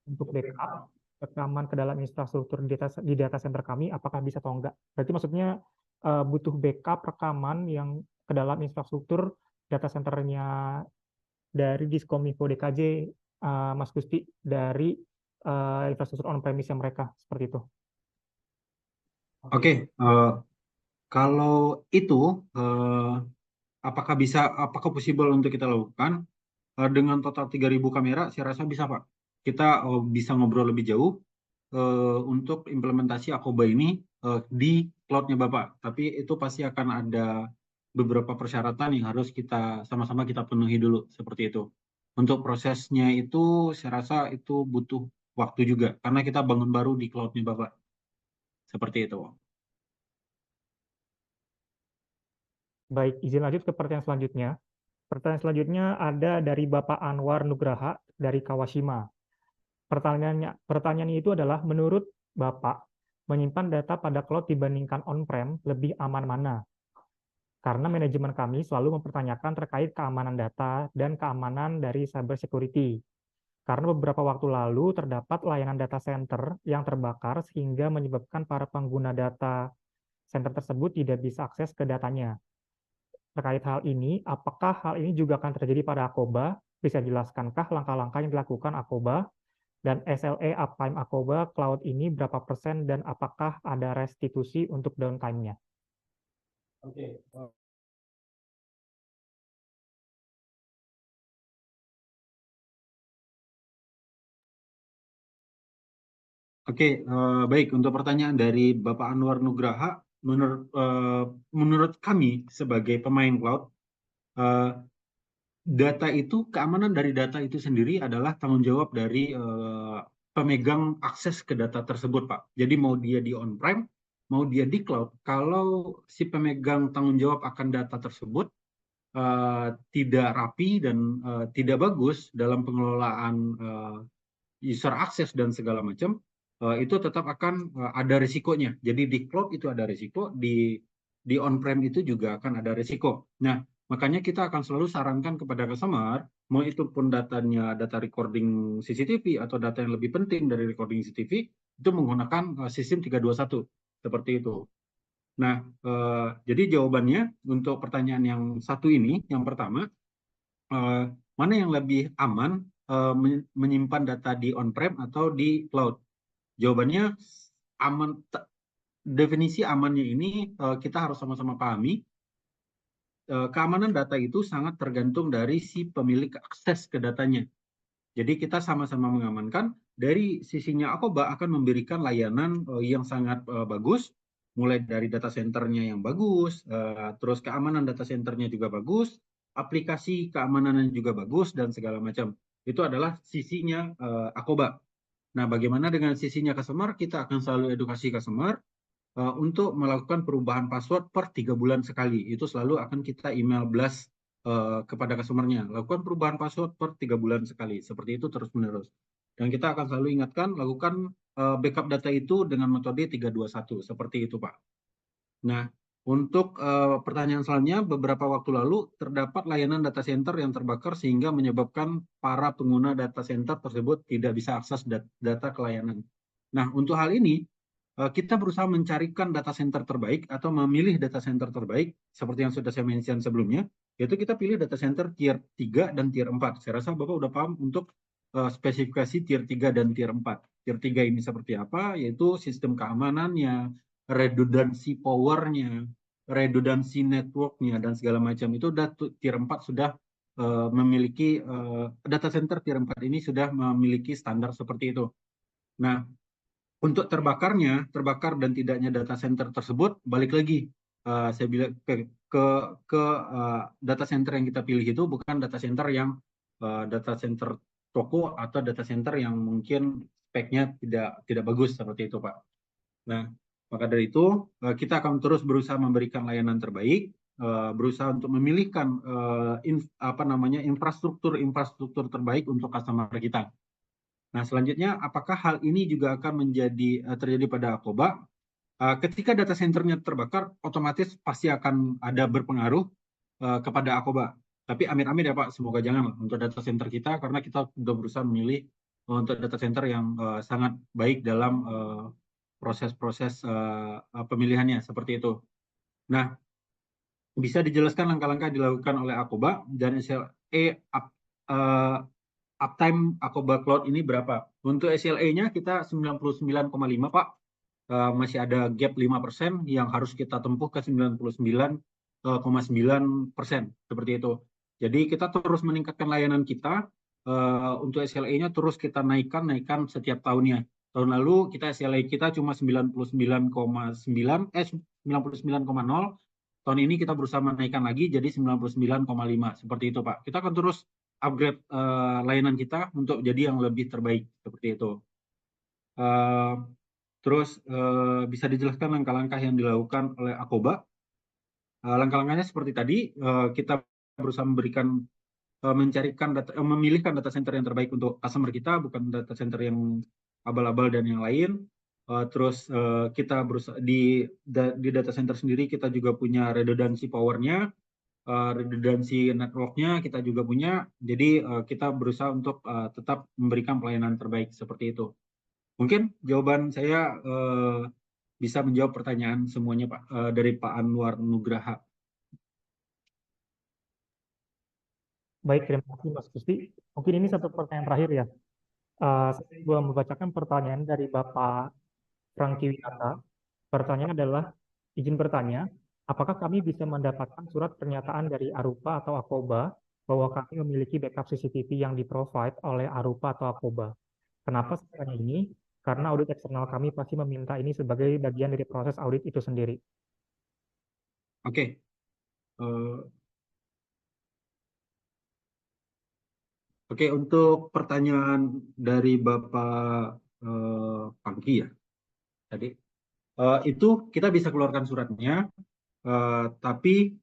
untuk backup rekaman ke dalam infrastruktur di data center kami, apakah bisa atau enggak? Berarti maksudnya butuh backup rekaman yang ke dalam infrastruktur data centernya dari Diskominfo DKJ, Mas Gusti, dari infrastruktur on-premise mereka, seperti itu. Oke, kalau itu apakah possible untuk kita lakukan dengan total 3.000 kamera? Saya rasa bisa, Pak. Kita bisa ngobrol lebih jauh untuk implementasi Akoba ini di cloud-nya Bapak. Tapi itu pasti akan ada beberapa persyaratan yang harus kita sama-sama kita penuhi dulu, seperti itu. Untuk prosesnya itu saya rasa itu butuh waktu juga karena kita bangun baru di cloud-nya Bapak. Seperti itu. Baik, izin lanjut ke pertanyaan selanjutnya. Pertanyaan selanjutnya ada dari Bapak Anwar Nugraha dari Kawashima. Pertanyaannya itu adalah, menurut Bapak, menyimpan data pada cloud dibandingkan on-prem lebih aman mana? Karena manajemen kami selalu mempertanyakan terkait keamanan data dan keamanan dari cyber security. Karena beberapa waktu lalu terdapat layanan data center yang terbakar sehingga menyebabkan para pengguna data center tersebut tidak bisa akses ke datanya. Terkait hal ini, apakah hal ini juga akan terjadi pada Akoba? Bisa jelaskankah langkah-langkah yang dilakukan Akoba? Dan SLA uptime Akoba Cloud ini berapa persen dan apakah ada restitusi untuk downtime-nya? Oke. Baik. Untuk pertanyaan dari Bapak Anwar Nugraha, menurut kami sebagai pemain cloud, data itu, keamanan dari data itu sendiri adalah tanggung jawab dari pemegang akses ke data tersebut, Pak. Jadi mau dia di on-prem, mau dia di cloud, kalau si pemegang tanggung jawab akan data tersebut tidak rapi dan tidak bagus dalam pengelolaan user access dan segala macam, itu tetap akan ada risikonya. Jadi di cloud itu ada risiko, di on-prem itu juga akan ada risiko. Nah, makanya kita akan selalu sarankan kepada customer, mau itu pun datanya data recording CCTV atau data yang lebih penting dari recording CCTV, itu menggunakan sistem 321, seperti itu. Nah, jadi jawabannya untuk pertanyaan yang satu ini, yang pertama, mana yang lebih aman menyimpan data di on-prem atau di cloud? Jawabannya aman. Definisi amannya ini kita harus sama-sama pahami. Keamanan data itu sangat tergantung dari si pemilik akses ke datanya. Jadi kita sama-sama mengamankan. Dari sisinya Akoba akan memberikan layanan yang sangat bagus, mulai dari data centernya yang bagus, terus keamanan data centernya juga bagus, aplikasi keamanannya juga bagus, dan segala macam. Itu adalah sisinya Akoba. Nah, bagaimana dengan sisinya customer? Kita akan selalu edukasi customer untuk melakukan perubahan password per 3 bulan sekali. Itu selalu akan kita email blast kepada customer-nya. Lakukan perubahan password per 3 bulan sekali. Seperti itu terus-menerus. Dan kita akan selalu ingatkan, lakukan backup data itu dengan metode 321. Seperti itu, Pak. Nah, untuk pertanyaan selanjutnya, beberapa waktu lalu terdapat layanan data center yang terbakar sehingga menyebabkan para pengguna data center tersebut tidak bisa akses data ke layanan. Nah, untuk hal ini, kita berusaha mencarikan data center terbaik atau memilih data center terbaik, seperti yang sudah saya mention sebelumnya, yaitu kita pilih data center tier 3 dan tier 4. Saya rasa Bapak udah paham untuk spesifikasi tier 3 dan tier 4. Tier 3 ini seperti apa? Yaitu sistem keamanannya, redundancy powernya, redundancy networknya, dan segala macam. Itu tier 4 sudah memiliki, data center tier 4 ini sudah memiliki standar seperti itu. Nah, untuk terbakar dan tidaknya data center tersebut, balik lagi, saya bilang ke data center yang kita pilih itu bukan data center yang data center toko atau data center yang mungkin speknya tidak bagus seperti itu, Pak. Nah, maka dari itu kita akan terus berusaha memberikan layanan terbaik, berusaha untuk memilihkan infrastruktur terbaik untuk customer kita. Nah, selanjutnya, apakah hal ini juga akan terjadi pada Akoba? Ketika data centernya terbakar, otomatis pasti akan ada berpengaruh kepada Akoba. Tapi amit-amit ya Pak, semoga jangan untuk data center kita, karena kita sudah berusaha memilih untuk data center yang sangat baik dalam proses-proses pemilihannya, seperti itu. Nah, bisa dijelaskan langkah-langkah dilakukan oleh Akoba dan SLA uptime Akoba Cloud ini berapa? Untuk SLA-nya kita 99,5 Pak. Masih ada gap 5% yang harus kita tempuh ke 99,9%. Seperti itu. Jadi kita terus meningkatkan layanan kita. Untuk SLA-nya terus kita naikkan setiap tahunnya. Tahun lalu kita SLA kita cuma 99,0. Tahun ini kita berusaha menaikkan lagi jadi 99,5. Seperti itu Pak. Kita akan terus upgrade layanan kita untuk jadi yang lebih terbaik seperti itu. Terus bisa dijelaskan langkah-langkah yang dilakukan oleh Akoba. Langkah-langkahnya seperti tadi, kita berusaha mencarikan memilihkan data center yang terbaik untuk customer kita, bukan data center yang abal-abal dan yang lain. Terus kita berusaha di data center sendiri kita juga punya redundancy powernya, redundancy networknya kita juga punya. Jadi kita berusaha untuk tetap memberikan pelayanan terbaik seperti itu. Mungkin jawaban saya bisa menjawab pertanyaan semuanya Pak dari Pak Anwar Nugraha. Baik, terima kasih Mas Gusti. Mungkin ini satu pertanyaan terakhir ya. Saya juga membacakan pertanyaan dari Bapak Franky Winata. Pertanyaan adalah, izin bertanya, apakah kami bisa mendapatkan surat pernyataan dari Arupa atau Akoba bahwa kami memiliki backup CCTV yang di-provide oleh Arupa atau Akoba? Kenapa saya tanya ini? Karena audit eksternal kami pasti meminta ini sebagai bagian dari proses audit itu sendiri. Oke. Oke, untuk pertanyaan dari Bapak Pangki ya tadi, itu kita bisa keluarkan suratnya, tapi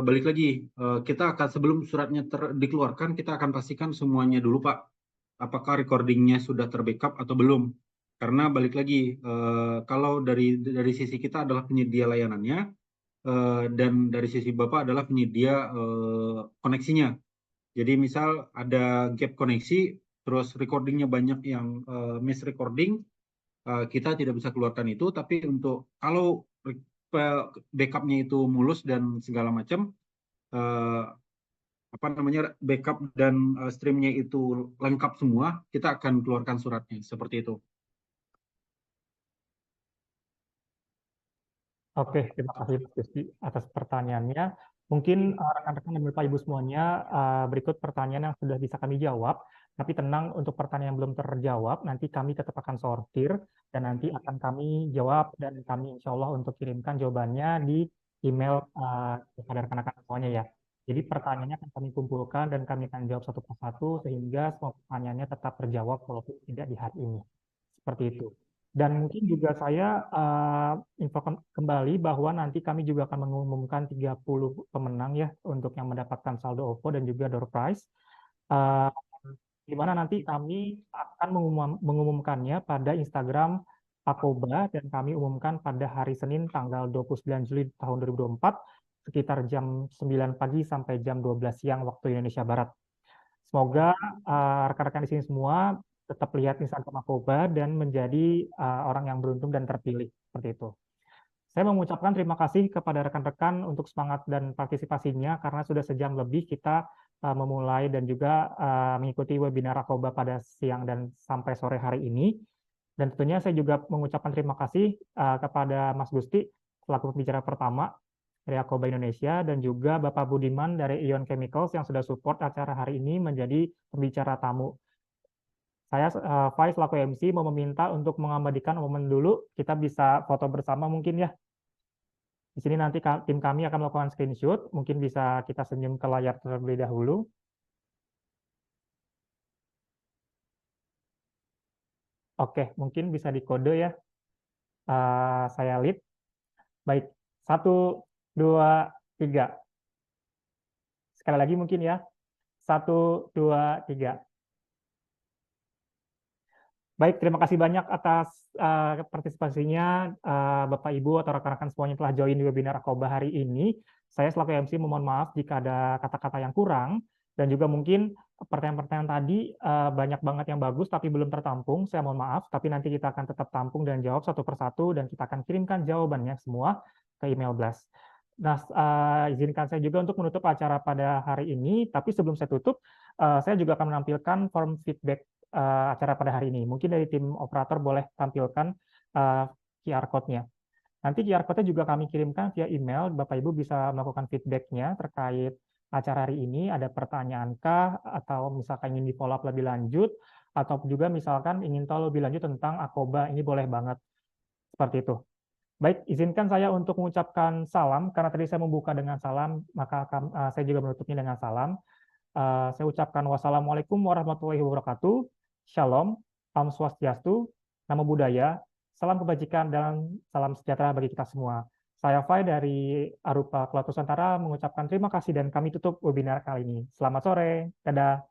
balik lagi, kita akan sebelum suratnya dikeluarkan, kita akan pastikan semuanya dulu Pak, apakah recordingnya sudah terbackup atau belum. Karena balik lagi, kalau dari sisi kita adalah penyedia layanannya, dan dari sisi Bapak adalah penyedia koneksinya. Jadi misal ada gap koneksi, terus recordingnya banyak yang miss recording, kita tidak bisa keluarkan itu. Tapi untuk kalau backupnya itu mulus dan segala macam, backup dan streamnya itu lengkap semua, kita akan keluarkan suratnya seperti itu. Oke, terima kasih Mas Gusti atas pertanyaannya. Mungkin rekan-rekan dan Bapak Ibu semuanya, berikut pertanyaan yang sudah bisa kami jawab. Tapi tenang, untuk pertanyaan yang belum terjawab, nanti kami tetap akan sortir dan nanti akan kami jawab dan kami insya Allah untuk kirimkan jawabannya di email kepada rekan-rekan semuanya ya. Jadi pertanyaannya akan kami kumpulkan dan kami akan jawab satu persatu sehingga semua pertanyaannya tetap terjawab walaupun tidak di hari ini. Seperti itu. Dan mungkin juga saya infokan kembali bahwa nanti kami juga akan mengumumkan 30 pemenang ya untuk yang mendapatkan saldo OVO dan juga door prize. Di mana nanti kami akan mengumumkannya pada Instagram Akoba dan kami umumkan pada hari Senin tanggal 29 Juli tahun 2024 sekitar jam 9 pagi sampai jam 12 siang waktu Indonesia Barat. Semoga rekan-rekan di sini semua tetap lihat Instagram Akoba dan menjadi orang yang beruntung dan terpilih seperti itu. Saya mengucapkan terima kasih kepada rekan-rekan untuk semangat dan partisipasinya karena sudah sejam lebih kita memulai dan juga mengikuti webinar Akoba pada siang dan sampai sore hari ini. Dan tentunya saya juga mengucapkan terima kasih kepada Mas Gusti selaku pembicara pertama dari Akoba Indonesia dan juga Bapak Budiman dari Ion Chemicals yang sudah support acara hari ini menjadi pembicara tamu. Saya Faiz selaku MC mau meminta untuk mengabadikan momen dulu, kita bisa foto bersama mungkin ya. Di sini nanti tim kami akan melakukan screenshot, mungkin bisa kita senyum ke layar terlebih dahulu. Oke, mungkin bisa dikode ya. Saya lead. Baik, 1, 2, 3. Sekali lagi mungkin ya. 1, 2, 3. Baik, terima kasih banyak atas partisipasinya Bapak Ibu atau rekan-rekan semuanya telah join di webinar Akoba hari ini. Saya selaku MC mohon maaf jika ada kata-kata yang kurang dan juga mungkin pertanyaan-pertanyaan tadi banyak banget yang bagus tapi belum tertampung. Saya mohon maaf, tapi nanti kita akan tetap tampung dan jawab satu persatu dan kita akan kirimkan jawabannya semua ke email blast. Nah, izinkan saya juga untuk menutup acara pada hari ini, tapi sebelum saya tutup, saya juga akan menampilkan form feedback acara pada hari ini. Mungkin dari tim operator boleh tampilkan QR code-nya. Nanti QR code-nya juga kami kirimkan via email. Bapak Ibu bisa melakukan feedback-nya terkait acara hari ini. Ada pertanyaankah atau misalkan ingin di-follow up lebih lanjut atau juga misalkan ingin tahu lebih lanjut tentang Akoba, ini boleh banget. Seperti itu. Baik, izinkan saya untuk mengucapkan salam karena tadi saya membuka dengan salam, maka saya juga menutupnya dengan salam. Saya ucapkan wassalamualaikum warahmatullahi wabarakatuh. Shalom, Om Swastiastu, Namo Buddhaya, salam kebajikan dan salam sejahtera bagi kita semua. Saya Fai dari Arupa Kelautan Nusantara mengucapkan terima kasih dan kami tutup webinar kali ini. Selamat sore, dadah.